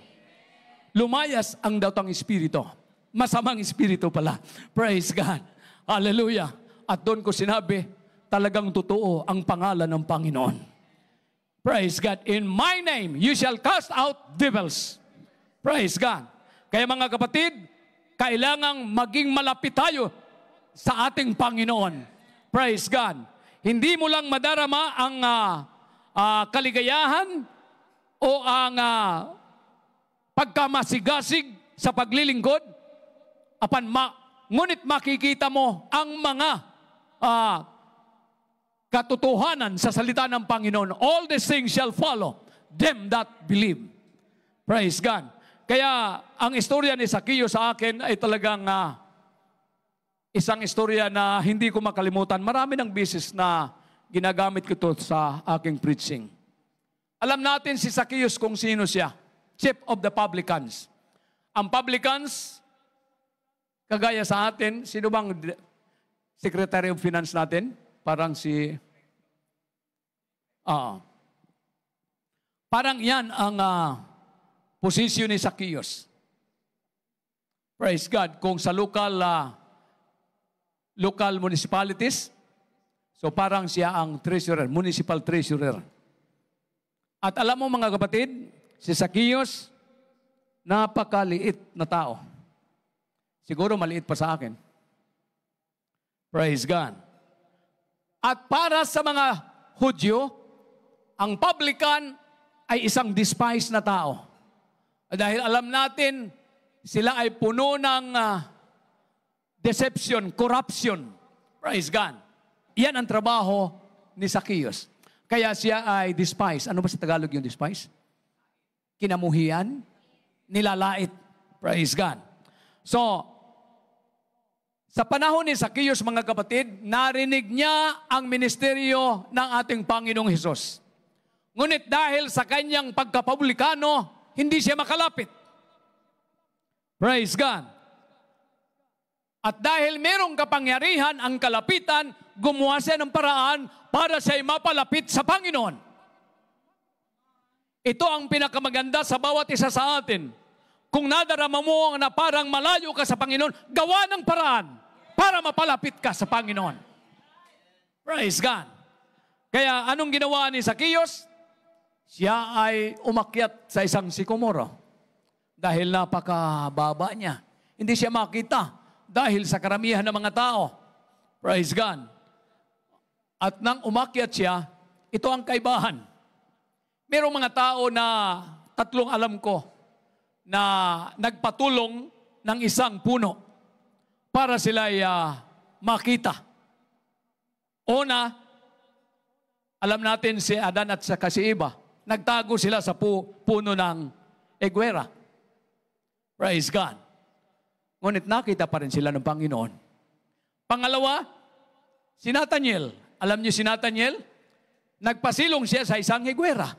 Lumayas ang datang espiritu. Masamang espiritu pala. Praise God. Hallelujah. At doon ko sinabi, talagang totoo ang pangalan ng Panginoon. Praise God. In my name, you shall cast out devils. Praise God. Kaya mga kapatid, kailangang maging malapit tayo sa ating Panginoon. Praise God. Hindi mo lang madarama ang kaligayahan o ang pagkamasigasig sa paglilingkod, ngunit makikita mo ang mga katotohanan sa salita ng Panginoon. All these things shall follow them that believe. Praise God. Kaya ang istorya ni Zacchaeus sa akin ay talagang isang istorya na hindi ko makalimutan. Marami ng beses na ginagamit ko ito sa aking preaching. Alam natin si Zacchaeus kung sino siya. chief of the publicans. Ang publicans, kagaya sa atin, sino bang Secretary of Finance natin? Parang si... parang yan ang posisyon ni Zacchaeus. Praise God. Kung sa local municipalities, so parang siya ang treasurer, municipal treasurer. At alam mo mga kapatid, si Zacchaeus, napakaliit na tao. Siguro maliit pa sa akin. Praise God. At para sa mga Hudyo, ang publican ay isang despised na tao. Dahil alam natin, sila ay puno ng deception, corruption. Praise God. Yan ang trabaho ni Zacchaeus. Kaya siya ay despised. Ano ba sa Tagalog yung despised? Kinamuhian, nilalait. Praise God. So, sa panahon ni Zacchaeus, mga kapatid, narinig niya ang ministeryo ng ating Panginoong Hesus. Ngunit dahil sa kanyang pagkapublikano, hindi siya makalapit. Praise God. At dahil merong kapangyarihan ang kalapitan, gumawa siya ng paraan para siya mapalapit sa Panginoon. Ito ang pinakamaganda sa bawat isa sa atin. Kung nadarama mo na parang malayo ka sa Panginoon, gawa ng paraan para mapalapit ka sa Panginoon. Praise God. Kaya anong ginawa ni Zacchaeus? Siya ay umakyat sa isang sikomoro. Dahil napakababa niya. Hindi siya makita dahil sa karamihan ng mga tao. Praise God. At nang umakyat siya, ito ang kaibahan. Merong mga tao na tatlong alam ko na nagpatulong ng isang puno para sila makita. Una, alam natin si Adan at saka si Eva, nagtago sila sa puno ng higuera. Praise God. Ngunit nakita pa rin sila ng Panginoon. Pangalawa, si Nathaniel. Alam niyo si Nathaniel? Nagpasilong siya sa isang higuera.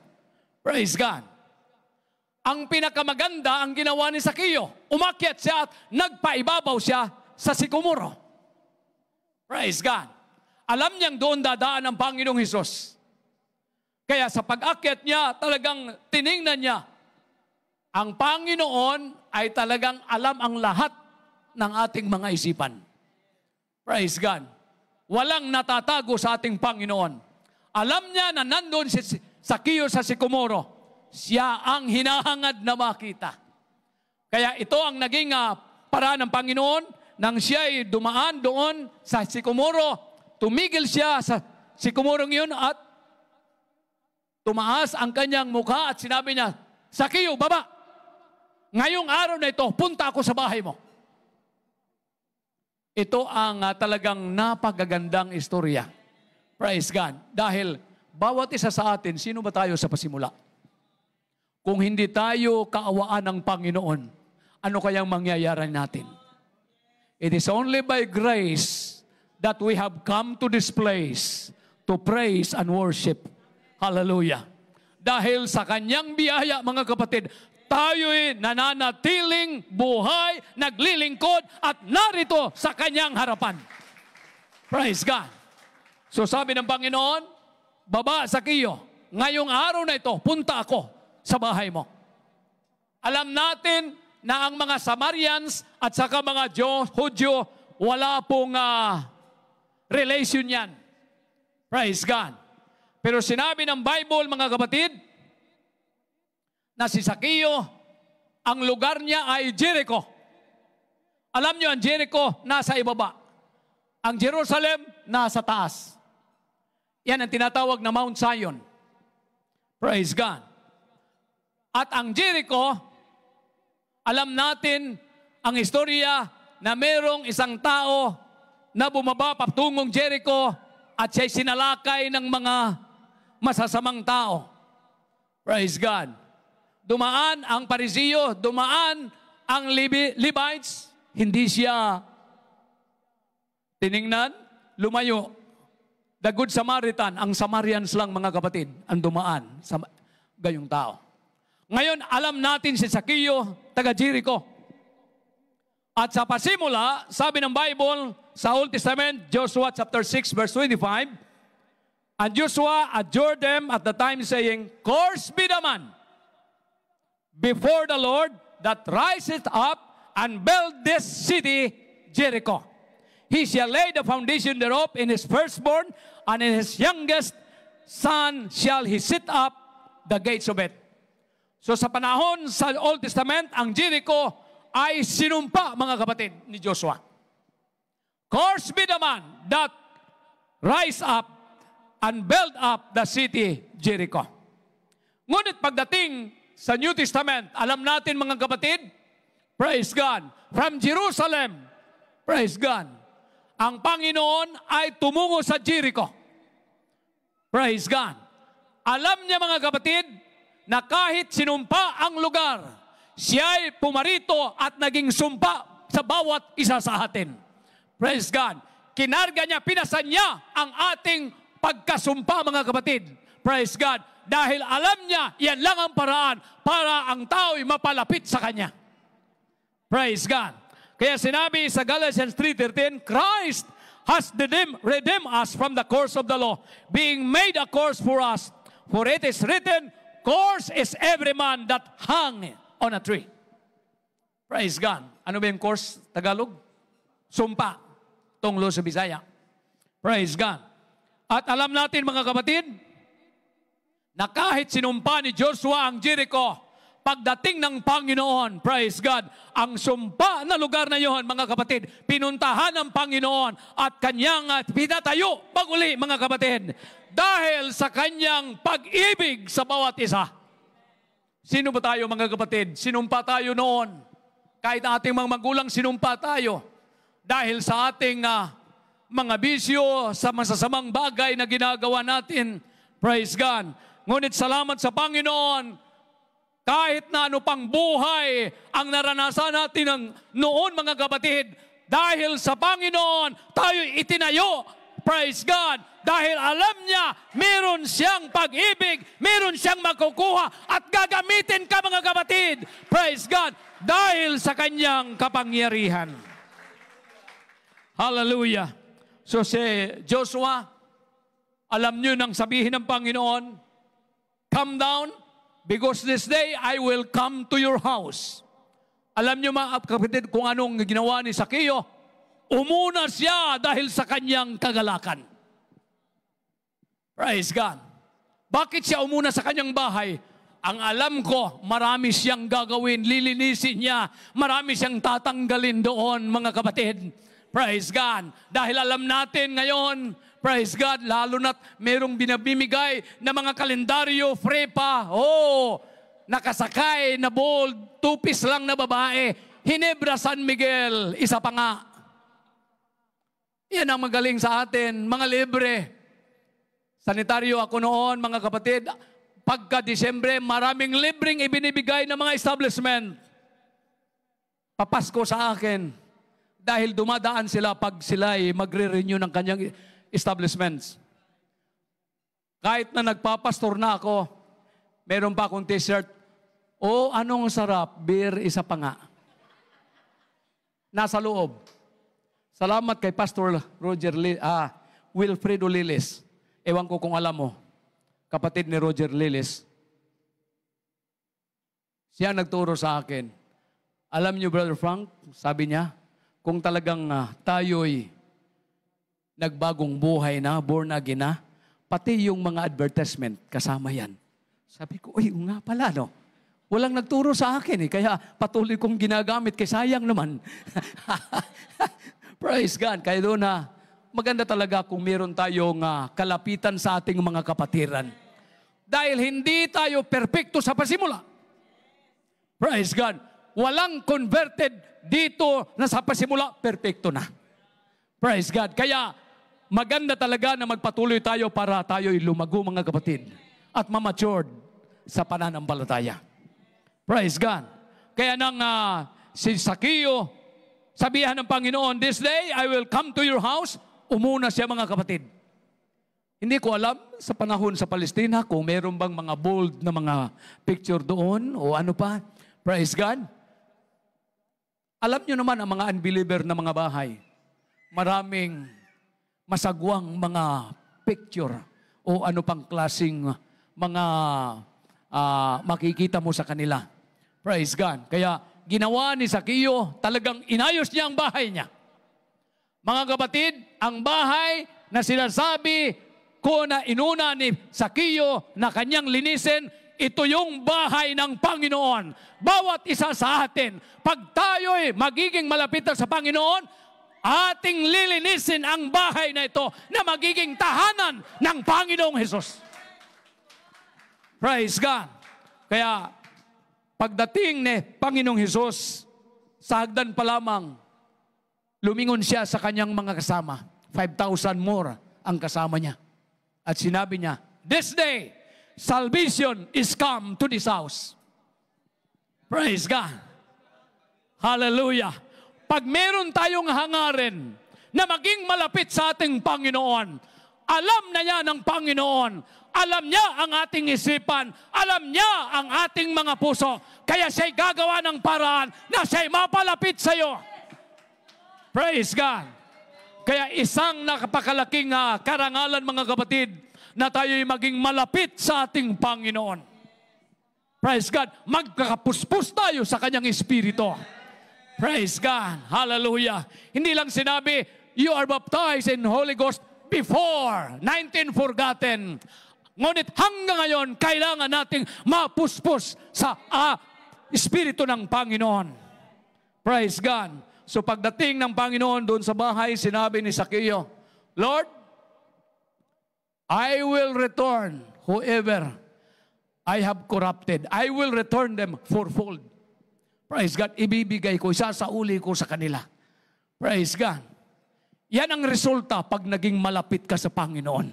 Praise God. Ang pinakamaganda ang ginawa ni Zacchaeus. Umakyat siya at nagpaibabaw siya sa sikomoro. Praise God. Alam niyang doon dadaan ang Panginoong Hesus. Kaya sa pag-akyat niya, talagang tiningnan niya. Ang Panginoon ay talagang alam ang lahat ng ating mga isipan. Praise God. Walang natatago sa ating Panginoon. Alam niya na nandun si Zacchaeus sa sikomoro. Siya ang hinahangad na makita. Kaya ito ang naging paraan ng Panginoon nang siya ay dumaan doon sa sikomoro. Tumigil siya sa sikomorong yun at tumaas ang kanyang mukha at sinabi niya, Zacchaeus, baba! Ngayong araw na ito, punta ako sa bahay mo. Ito ang talagang napagagandang istorya. Praise God. Dahil bawat isa sa atin, sino ba tayo sa pasimula? Kung hindi tayo kaawaan ng Panginoon, ano kayang mangyayari natin? It is only by grace that we have come to this place to praise and worship. Hallelujah. Dahil sa kanyang biyaya, mga kapatid, tayo'y nananatiling buhay, naglilingkod, at narito sa kanyang harapan. Praise God. So sabi ng Panginoon, baba, Zacchaeus, ngayong araw na ito, punta ako sa bahay mo. Alam natin na ang mga Samaritans at saka mga Hudyo, wala pong relation yan. Praise God. Pero sinabi ng Bible, mga kapatid, na si Zacchaeus, ang lugar niya ay Jericho. Alam niyo, ang Jericho nasa ibaba. Ang Jerusalem nasa taas. Yan ang tinatawag na Mount Zion. Praise God. At ang Jericho, alam natin ang istorya na merong isang tao na bumaba patungong Jericho at siya'y sinalakay ng mga masasamang tao. Praise God. Dumaan ang Pariseo, dumaan ang Levites, hindi siya tiningnan, lumayo. The Good Samaritan, ang Samaritans lang mga kapatid, ang dumaan sa gayong tao. Ngayon, alam natin si Zacchaeus, taga Jericho. At sa pasimula, sabi ng Bible, sa Old Testament, Joshua chapter 6, verse 25, and Joshua adjured them at the time saying, Cursed be the man before the Lord that riseth up and build this city, Jericho. He shall lay the foundation thereof in his firstborn, and in his youngest son shall he set up the gates of it. So sa panahon sa Old Testament, ang Jericho ay sinumpa, mga kapatid, ni Joshua. Cursed be the man that rise up and build up the city, Jericho. Ngunit pagdating sa New Testament, alam natin, mga kapatid, praise God, from Jerusalem, praise God, ang Panginoon ay tumungo sa Jericho. Praise God. Alam niya, mga kapatid, na kahit sinumpa ang lugar, siya'y pumarito at naging sumpa sa bawat isa sa atin. Praise God. Kinarga niya, pinasan niya ang ating pagkasumpa, mga kapatid. Praise God. Dahil alam niya, yan lang ang paraan para ang tao'y mapalapit sa Kanya. Praise God. Kaya sinabi sa Galatians 3:13, Christ has redeemed us from the curse of the law, being made a curse for us. For it is written, Curse is every man that hung on a tree. Praise God. Ano ba yung curse? Tagalog? Sumpa. Tunglo sa Bisaya. Praise God. At alam natin, mga kapatid, na kahit sinumpa ni Joshua ang Jericho, pagdating ng Panginoon, praise God, ang sumpa na lugar na yon, mga kapatid, pinuntahan ng Panginoon at Kanyang pinatayo pag-uli, mga kapatid, dahil sa Kanyang pag-ibig sa bawat isa. Sino ba tayo, mga kapatid? Sinumpa tayo noon. Kahit ating mga magulang, sinumpa tayo. Dahil sa ating mga bisyo, sa masasamang bagay na ginagawa natin, praise God. Ngunit salamat sa Panginoon, kahit na ano pang buhay ang naranasan natin noon, mga kapatid, dahil sa Panginoon, tayo itinayo, praise God, dahil alam niya, meron siyang pag-ibig, meron siyang makukuha, at gagamitin ka, mga kapatid, praise God, dahil sa Kanyang kapangyarihan. Hallelujah. So si Joshua, alam niyo nang sabihin ng Panginoon, come down, because this day I will come to your house. Alam niyo, mga kapatid, kung anong ginawa ni Zacchaeus? Umuna siya dahil sa kanyang kagalakan. Praise God. Bakit siya umuna sa kanyang bahay? Ang alam ko, marami siyang gagawin, lilinisin niya, marami siyang tatanggalin doon, mga kapatid. Praise God. Dahil alam natin ngayon, praise God, lalo na't merong binabimigay na mga kalendaryo, free pa. Oh, nakasakay na bold, 2-piece lang na babae. Hinebra San Miguel, isa pa nga. Yan ang magaling sa atin, mga libre. Sanitaryo ako noon, mga kapatid. Pagka Disyembre, maraming libreng ibinibigay ng mga establishment. Papasko sa akin. Dahil dumadaan sila pag sila magre-renew ng kanyang establishments. Kahit na nagpapastor na ako, meron pa akong t-shirt, oh, anong sarap, beer, isa pa nga. Nasa loob. Salamat kay Pastor Wilfredo Lilis. Ewan ko kung alam mo, kapatid ni Roger Lilis. Siya nagturo sa akin. Alam niyo, Brother Frank, sabi niya, kung talagang tayo'y nagbagong buhay na, born again na, pati yung mga advertisement, kasama yan. Sabi ko, uy, nga pala, no? Walang nagturo sa akin, kaya patuloy kong ginagamit, kaya sayang naman. Praise God. Kaya doon maganda talaga kung meron tayong kalapitan sa ating mga kapatiran. Dahil hindi tayo perfecto sa pasimula. Praise God. Walang converted dito na sa pasimula, perfecto na. Praise God. Kaya maganda talaga na magpatuloy tayo para tayo'y lumago, mga kapatid, at mamatured sa pananampalataya. Praise God. Kaya nang si Zacchaeus, sabihan ng Panginoon, this day I will come to your house, umuna siya, mga kapatid. Hindi ko alam sa panahon sa Palestina kung meron bang mga bold na mga picture doon o ano pa. Praise God. Alam nyo naman ang mga unbeliever na mga bahay. Maraming masagwang mga picture o ano pang klaseng mga makikita mo sa kanila. Praise God. Kaya ginawa ni Zaccheo, talagang inayos niya ang bahay niya. Mga kapatid, ang bahay na sinasabi ko na inuna ni Zaccheo na kanyang linisin, ito yung bahay ng Panginoon. Bawat isa sa atin, pag tayo'y magiging malapit sa Panginoon, ating lilinisin ang bahay na ito na magiging tahanan ng Panginoong Hesus. Praise God. Kaya, pagdating ni Panginoong Hesus, sa hagdan pa lamang, lumingon siya sa kanyang mga kasama. 5,000 more ang kasama niya. At sinabi niya, this day, salvation is come to this house. Praise God. Hallelujah. Pag meron tayong hangarin na maging malapit sa ating Panginoon, alam na niya ng Panginoon, alam niya ang ating isipan, alam niya ang ating mga puso, kaya siya'y gagawa ng paraan na siya'y mapalapit sa iyo. Praise God. Kaya isang napakalaking karangalan, mga kapatid, na tayo'y maging malapit sa ating Panginoon. Praise God. Magkakapuspos tayo sa kanyang Espiritu. Praise God. Hallelujah. Hindi lang sinabi, you are baptized in Holy Ghost before 19 forgotten. Ngunit hanggang ngayon, kailangan nating mapuspos sa Espiritu ng Panginoon. Praise God. So pagdating ng Panginoon doon sa bahay, sinabi ni Zaccheo, Lord, I will return whoever I have corrupted. I will return them fourfold. Praise God. Ibibigay ko, isasauli ko sa kanila. Praise God. Yan ang resulta pag naging malapit ka sa Panginoon.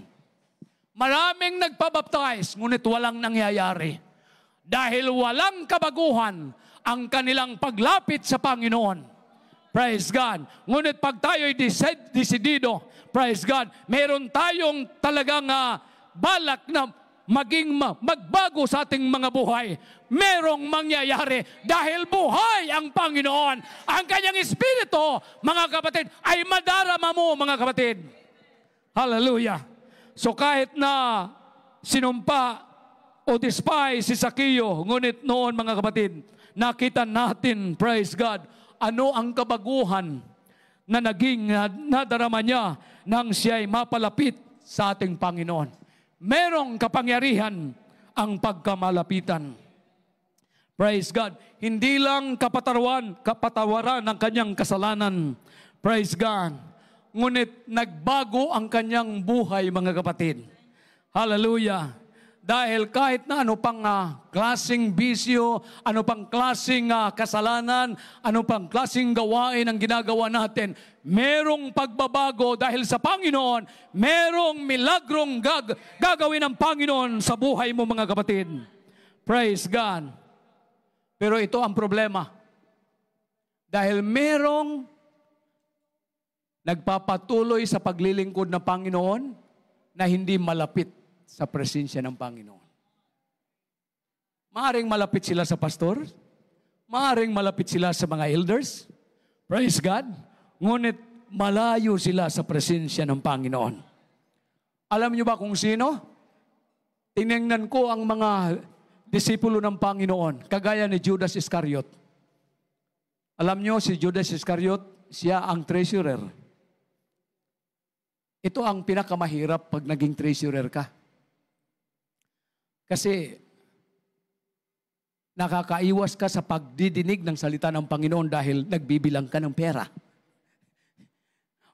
Maraming nagpabaptize, ngunit walang nangyayari. Dahil walang kabaguhan ang kanilang paglapit sa Panginoon. Praise God. Ngunit pag tayo'y desidido, praise God, meron tayong talagang balak na magbago sa ating mga buhay. Merong mangyayari dahil buhay ang Panginoon. Ang kanyang Espiritu, mga kapatid, ay madarama mo, mga kapatid. Hallelujah. So kahit na sinumpa o despise si Zaccheo, ngunit noon, mga kapatid, nakita natin, praise God, ano ang kabaguhan na naging nadarama niya nang siya'y mapalapit sa ating Panginoon. Merong kapangyarihan ang pagkamalapitan. Praise God. Hindi lang kapatawaran ng kanyang kasalanan. Praise God. Ngunit nagbago ang kanyang buhay, mga kapatid. Hallelujah. Dahil kahit na ano pang klaseng bisyo, ano pang klaseng kasalanan, ano pang klaseng gawain ang ginagawa natin, merong pagbabago dahil sa Panginoon, merong milagrong gagawin ng Panginoon sa buhay mo, mga kapatid. Praise God. Pero ito ang problema. Dahil merong nagpapatuloy sa paglilingkod ng Panginoon na hindi malapit sa presensya ng Panginoon. Maaring malapit sila sa pastor, maaring malapit sila sa mga elders, praise God, ngunit malayo sila sa presensya ng Panginoon. Alam niyo ba kung sino? Tinignan ko ang mga disipulo ng Panginoon, kagaya ni Judas Iscariot. Alam niyo, si Judas Iscariot, siya ang treasurer. Ito ang pinakamahirap pag naging treasurer ka. Kasi nakakaiwas ka sa pagdidinig ng salita ng Panginoon dahil nagbibilang ka ng pera.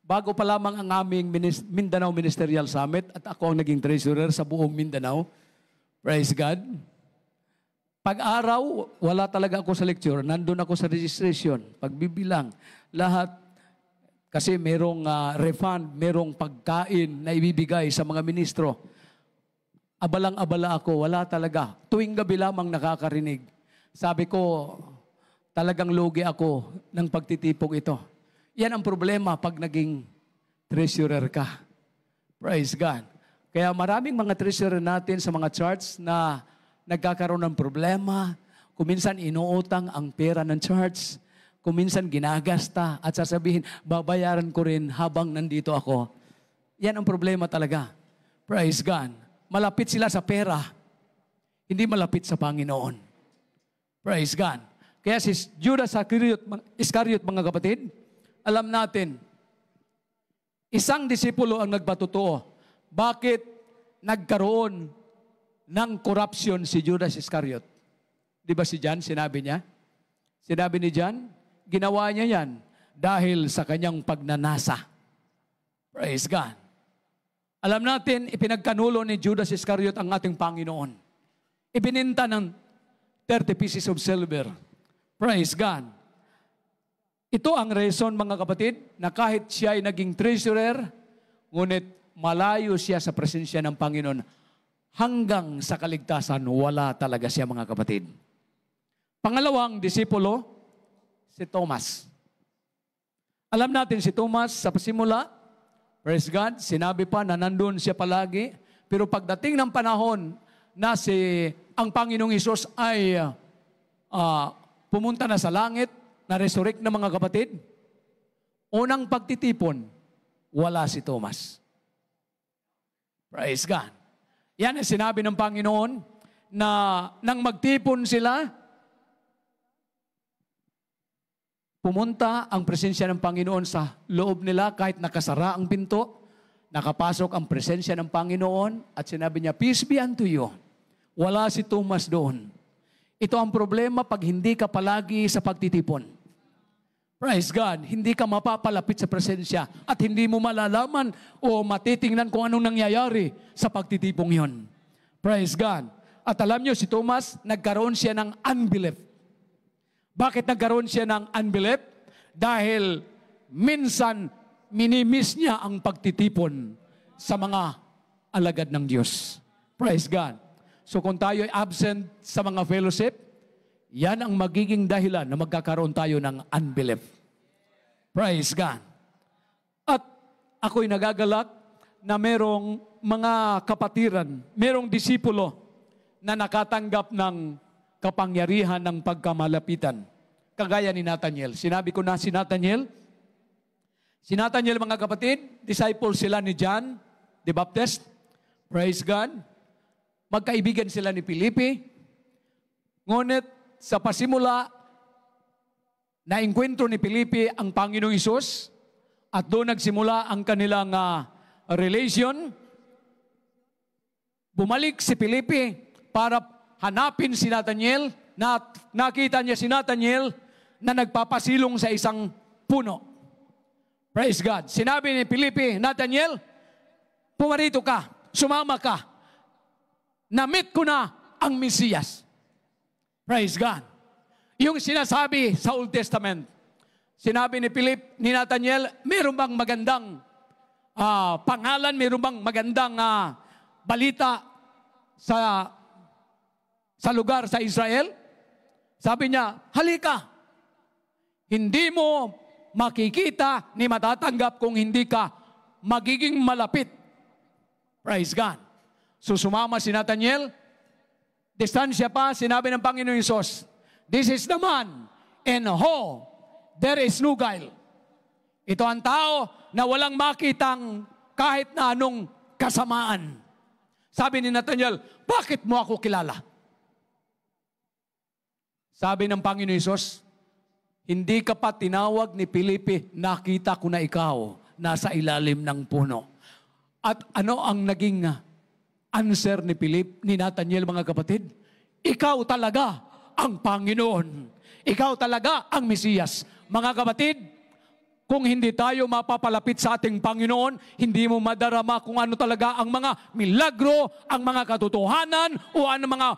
Bago pa lamang ang aming Mindanao Ministerial Summit at ako ang naging treasurer sa buong Mindanao. Praise God. Pag-araw, wala talaga ako sa lecture. Nandun ako sa registration. Pagbibilang, lahat. Kasi merong refund, merong pagkain na ibibigay sa mga ministro. Abalang-abala ako, wala talaga. Tuwing gabi lamang nakakarinig. Sabi ko, talagang lugi ako ng pagtitipong ito. Yan ang problema pag naging treasurer ka. Praise God. Kaya maraming mga treasurer natin sa mga church na nagkakaroon ng problema. Kuminsan inuutang ang pera ng church. Kuminsan ginagasta at sasabihin, babayaran ko rin habang nandito ako. Yan ang problema talaga. Praise God. Malapit sila sa pera. Hindi malapit sa Panginoon. Praise God. Kaya si Judas Iscariot, mga kapatid, alam natin, isang disipulo ang nagpatotoo. Bakit nagkaroon ng corruption si Judas Iscariot? Di ba si John, sinabi niya? Sinabi ni John, ginawa niya yan dahil sa kanyang pagnanasa. Praise God. Alam natin, ipinagkanulo ni Judas Iscariot ang ating Panginoon. Ibininta ng 30 pieces of silver. Praise God. Ito ang reason, mga kapatid, na kahit siya ay naging treasurer, ngunit malayo siya sa presensya ng Panginoon. Hanggang sa kaligtasan, wala talaga siya, mga kapatid. Pangalawang disipulo, si Thomas. Alam natin si Thomas sa pasimula, praise God, sinabi pa na nandun siya palagi. Pero pagdating ng panahon na ang Panginoong Hesus ay pumunta na sa langit, na-resurrect na, mga kapatid, unang pagtitipon, wala si Thomas. Praise God. Yan ang sinabi ng Panginoon na nang magtipon sila, pumunta ang presensya ng Panginoon sa loob nila kahit nakasara ang pinto, nakapasok ang presensya ng Panginoon at sinabi niya, peace be unto you. Wala si Thomas doon. Ito ang problema pag hindi ka palagi sa pagtitipon. Praise God, hindi ka mapapalapit sa presensya at hindi mo malalaman o matitingnan kung anong nangyayari sa pagtitipong yon. Praise God. At alam nyo, si Thomas, nagkaroon siya ng unbelief. Bakit nagkaroon siya ng unbelief? Dahil minsan minimiss niya ang pagtitipon sa mga alagad ng Diyos. Praise God. So kung tayo ay absent sa mga fellowship, yan ang magiging dahilan na magkakaroon tayo ng unbelief. Praise God. At ako'y nagagalak na merong mga kapatiran, merong disipulo na nakatanggap ng kapangyarihan ng pagkamalapitan. Kagaya ni Nathaniel. Sinabi ko na si Nathaniel, mga kapatid, disciple sila ni John the Baptist. Praise God. Magkaibigan sila ni Felipe. Ngunit sa pasimula, na-enkwentro ni Felipe ang Panginoong Hesus at doon nagsimula ang kanilang relation. Bumalik si Felipe para hanapin si Nathaniel. Nakita niya si Nathaniel na nagpapasilong sa isang puno. Praise God. Sinabi ni Felipe, Nathaniel, pumarito ka, sumama ka. Na-meet ko na ang Mesiyas. Praise God. Yung sinasabi sa Old Testament, sinabi ni Nathaniel, meron bang magandang pangalan, meron bang magandang balita sa lugar sa Israel? Sabi niya, halika. Hindi mo makikita ni matatanggap kung hindi ka magiging malapit. Praise God. So sumama si Nathaniel, distansya pa, sinabi ng Panginoon Hesus, this is the man in whom there is no guile. Ito ang tao na walang makitang kahit na anong kasamaan. Sabi ni Nathaniel, bakit mo ako kilala? Sabi ng Panginoon Hesus, hindi ka pa tinawag ni Felipe, nakita ko na ikaw nasa ilalim ng puno. At ano ang naging answer ni Nathaniel, mga kapatid? Ikaw talaga ang Panginoon. Ikaw talaga ang Mesiyas. Mga kapatid, kung hindi tayo mapapalapit sa ating Panginoon, hindi mo madarama kung ano talaga ang mga milagro, ang mga katotohanan, o ang mga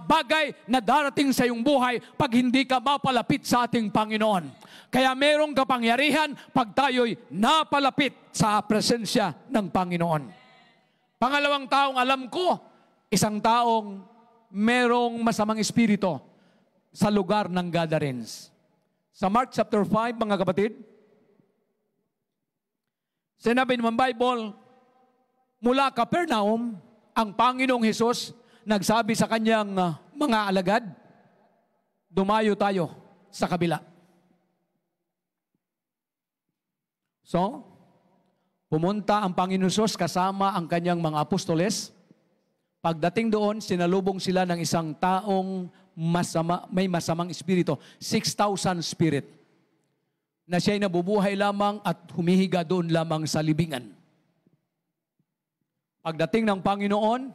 bagay na darating sa iyong buhay pag hindi ka mapalapit sa ating Panginoon. Kaya merong kapangyarihan pag tayo'y napalapit sa presensya ng Panginoon. Pangalawang taong alam ko, isang taong merong masamang espiritu sa lugar ng gatherings. Sa Mark chapter 5, mga kapatid, sinabi naman Bible, mula Capernaum, ang Panginoong Hesus nagsabi sa kanyang mga alagad, dumayo tayo sa kabila. So, pumunta ang Panginoon Hesus kasama ang kanyang mga apostoles. Pagdating doon, sinalubong sila ng isang taong may masamang espiritu, 6,000 spirit, na siya'y nabubuhay lamang at humihiga doon lamang sa libingan. Pagdating ng Panginoon,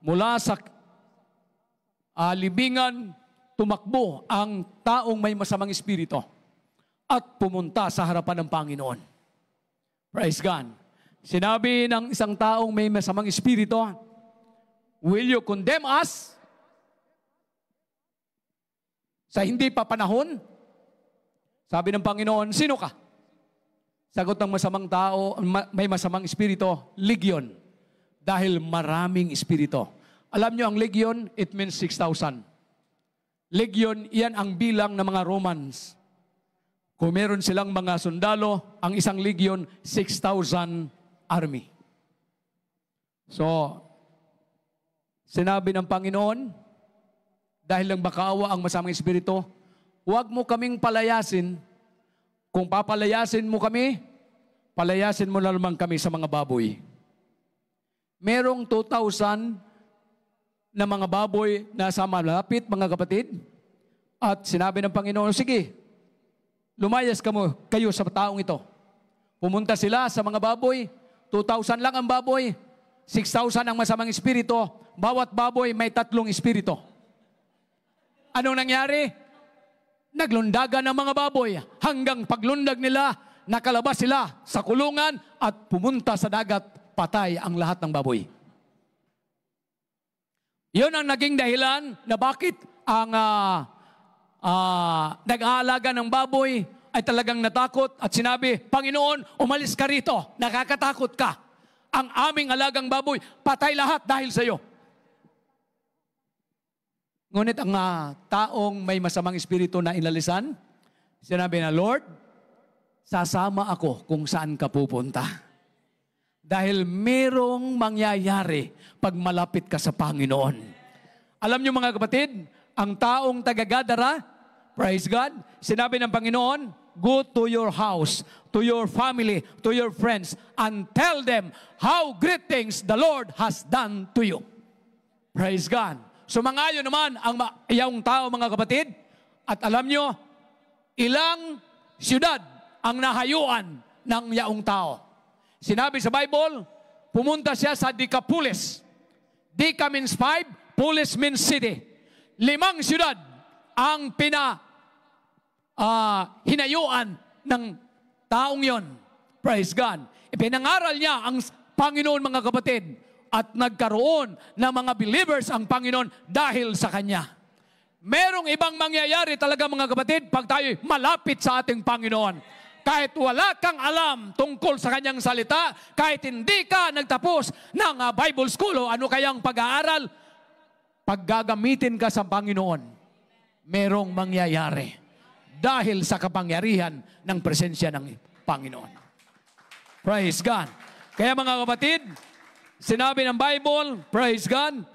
mula sa libingan, tumakbo ang taong may masamang espiritu at pumunta sa harapan ng Panginoon. Praise God. Sinabi ng isang taong may masamang espiritu, will you condemn us sa hindi pa panahon? Sabi ng Panginoon, sino ka? Sagot ng masamang tao, may masamang espiritu, legion. Dahil maraming espiritu. Alam nyo, ang legion, it means 6,000. Legion, iyan ang bilang ng mga Romans. Kung meron silang mga sundalo, ang isang legion, 6,000 army. So, sinabi ng Panginoon, dahil lang makaawa ang masamang espiritu, huwag mo kaming palayasin. Kung papalayasin mo kami, palayasin mo na naman kami sa mga baboy. Merong 2,000 na mga baboy na sa malapit, mga kapatid. At sinabi ng Panginoon, sige, lumayas kayo sa taong ito. Pumunta sila sa mga baboy, 2,000 lang ang baboy, 6,000 ang masamang espiritu, bawat baboy may 3 espiritu. Anong nangyari? Naglundagan ng mga baboy hanggang paglundag nila, nakalabas sila sa kulungan at pumunta sa dagat, patay ang lahat ng baboy. Yun ang naging dahilan na bakit ang nag-aalaga ng baboy ay talagang natakot at sinabi, Panginoon, umalis ka rito, nakakatakot ka. Ang aming alagang baboy, patay lahat dahil sa iyo. Ngunit ang taong may masamang espiritu na inalisan, sinabi na, Lord, sasama ako kung saan ka pupunta. Dahil merong mangyayari pag malapit ka sa Panginoon. Alam niyo mga kapatid, ang taong taga-Gadara, praise God, sinabi ng Panginoon, go to your house, to your family, to your friends, and tell them how great things the Lord has done to you. Praise God. Sumangayon naman ang iyong tao mga kapatid, at alam niyo, ilang siyudad ang nahayuan ng yaong tao. Sinabi sa Bible, pumunta siya sa Decapolis. Deca means 5, Polis means city. 5 siyudad ang hinayuan ng taong yon. Praise God. Ipinangaral niya ang Panginoon mga kapatid at nagkaroon ng mga believers ang Panginoon dahil sa Kanya. Merong ibang mangyayari talaga mga kapatid pag tayo malapit sa ating Panginoon. Kahit wala kang alam tungkol sa Kanyang salita, kahit hindi ka nagtapos ng Bible school o ano kayang pag-aaral, pag gagamitin ka sa Panginoon, merong mangyayari dahil sa kapangyarihan ng presensya ng Panginoon. Praise God. Kaya mga kapatid, sinabi ng Bible, praise God,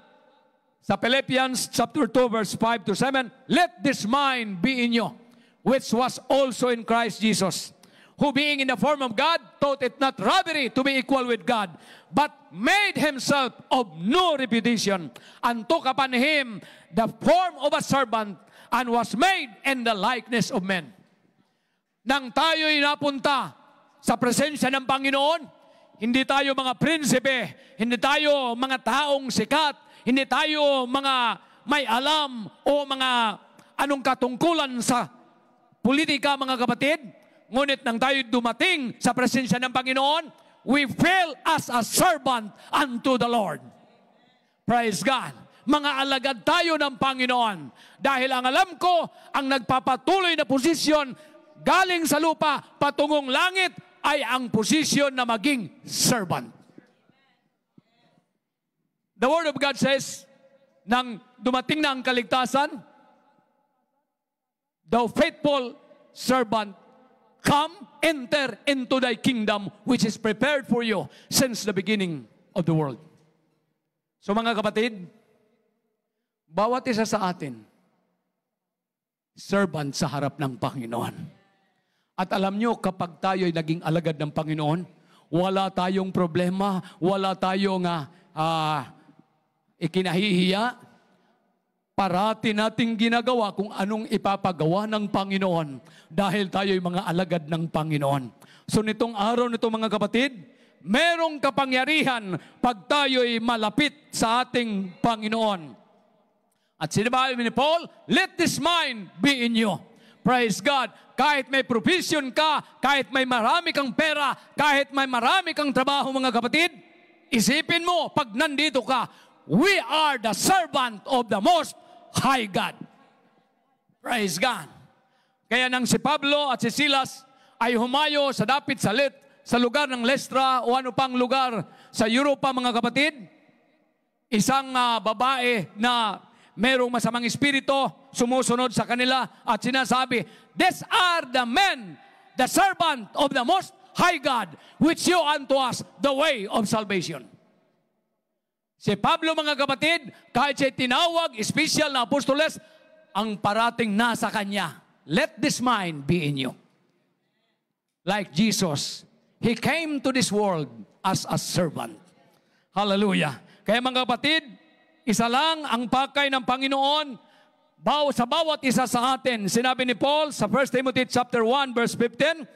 sa Philippians chapter 2 verse 5 to 7, let this mind be in you, which was also in Christ Jesus, who being in the form of God, thought it not robbery to be equal with God, but made himself of no reputation, and took upon him the form of a servant, and was made in the likeness of men. Nang tayo'y napunta sa presensya ng Panginoon, hindi tayo mga prinsipe, hindi tayo mga taong sikat, hindi tayo mga may alam o mga anong katungkulan sa politika mga kapatid. Ngunit nang tayo dumating sa presensya ng Panginoon, we feel as a servant unto the Lord. Praise God. Mga alagad tayo ng Panginoon. Dahil ang alam ko, ang nagpapatuloy na posisyon galing sa lupa patungong langit ay ang posisyon na maging servant. The Word of God says, nang dumating na ang kaligtasan, thou faithful servant, come, enter into thy kingdom which is prepared for you since the beginning of the world. So mga kapatid, bawat isa sa atin, servant sa harap ng Panginoon. At alam nyo, kapag tayo ay naging alagad ng Panginoon, wala tayong problema, wala tayong ikinahihiya. Parati nating ginagawa kung anong ipapagawa ng Panginoon dahil tayo'y mga alagad ng Panginoon. So nitong araw nito mga kapatid, merong kapangyarihan pag tayo'y malapit sa ating Panginoon. At sinabi ni Paul, let this mind be in you. Praise God. Kahit may provision ka, kahit may marami kang pera, kahit may marami kang trabaho mga kapatid, isipin mo, pag nandito ka, we are the servant of the Most High God. Praise God. Kaya nang si Pablo at si Silas ay humayo sa dapit sa lugar ng Lystra o ano pang lugar sa Europa mga kapatid, isang babae na merong masamang espiritu sumusunod sa kanila at sinasabi, these are the men, the servant of the Most High God, which you unto us the way of salvation. Si Pablo mga kapatid, kahit siya tinawag, special na apostoles, ang parating nasa kanya, let this mind be in you. Like Jesus, He came to this world as a servant. Hallelujah. Kaya mga kapatid, isa lang ang pakay ng Panginoon sa bawat isa sa atin. Sinabi ni Paul sa 1 Timothy chapter 1 verse 15,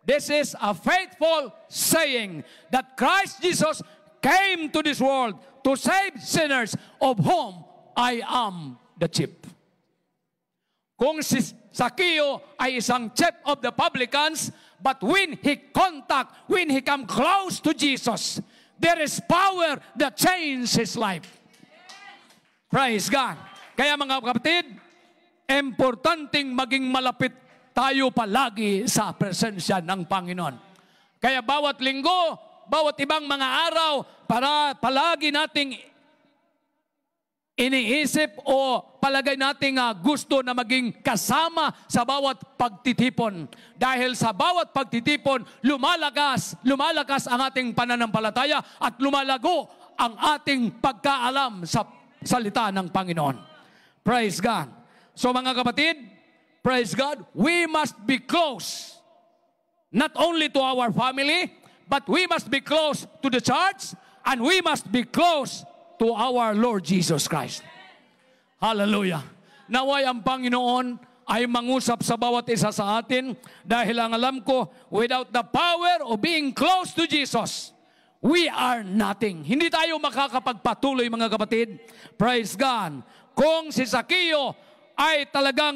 this is a faithful saying that Christ Jesus came to this world to save sinners, of whom I am the chief. Kung si Zacchaeus ay isang chief of the publicans, but when he come close to Jesus, there is power that changes his life. Praise God. Kaya mga kapatid, importanteng maging malapit tayo palagi sa presensya ng Panginoon. Kaya bawat linggo, bawat ibang mga araw, para palagi nating iniisip o palagay nating gusto na maging kasama sa bawat pagtitipon. Dahil sa bawat pagtitipon, lumalakas ang ating pananampalataya at lumalago ang ating pagkaalam sa salita ng Panginoon. Praise God. So mga kapatid, praise God, we must be close, not only to our family, but we must be close to the church, and we must be close to our Lord Jesus Christ. Hallelujah. Naway ang Panginoon ay mangusap sa bawat isa sa atin, dahil ang alam ko, without the power of being close to Jesus, we are nothing. Hindi tayo makakapagpatuloy mga kapatid. Praise God. Kung si Zacchaeus ay talagang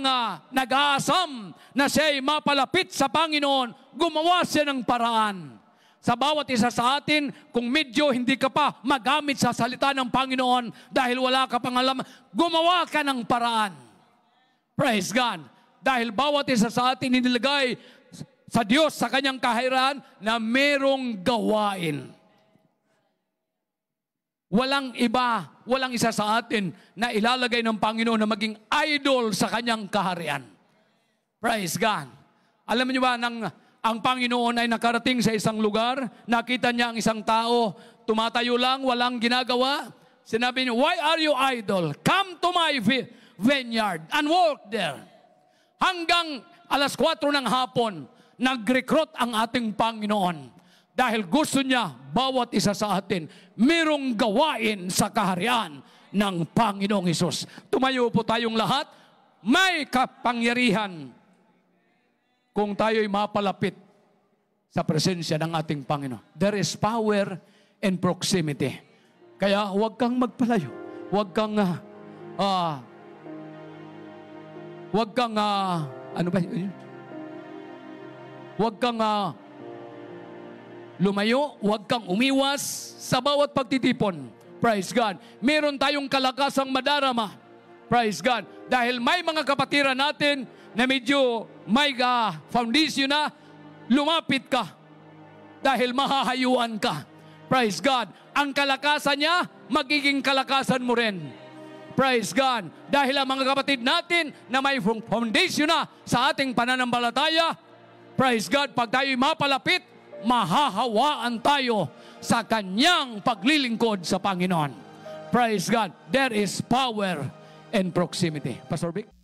nag-aasam na siya ay mapalapit sa Panginoon, gumawa siya ng paraan. Sa bawat isa sa atin, kung medyo hindi ka pa magamit sa salita ng Panginoon dahil wala ka pang alam, gumawa ka ng paraan. Praise God. Dahil bawat isa sa atin inilagay sa Diyos sa kanyang kaharian na merong gawain. Walang iba, walang isa sa atin na ilalagay ng Panginoon na maging idol sa kanyang kaharian. Praise God. Alam niyo ba, ang Panginoon ay nakarating sa isang lugar, nakita niya ang isang tao, tumatayo lang, walang ginagawa. Sinabi niya, why are you idle? Come to my vineyard and work there. Hanggang 4:00 ng hapon, nag-recruit ang ating Panginoon. Dahil gusto niya, bawat isa sa atin, merong gawain sa kaharian ng Panginoong Hesus. Tumayo po tayong lahat, may kapangyarihan kung tayo'y mapalapit sa presensya ng ating Panginoon. There is power in proximity. Kaya huwag kang magpalayo. Huwag kang lumayo, huwag kang umiwas sa bawat pagtitipon. Praise God. Meron tayong kalakasang madarama. Praise God. Dahil may mga kapatiran natin na medyo may foundation na, lumapit ka dahil mahahayuan ka. Praise God. Ang kalakasan niya, magiging kalakasan mo rin. Praise God. Dahil ang mga kapatid natin na may foundation na sa ating pananampalataya, praise God, pag tayo'y mapalapit, mahahawaan tayo sa kanyang paglilingkod sa Panginoon. Praise God. There is power and proximity. Pastor Vic?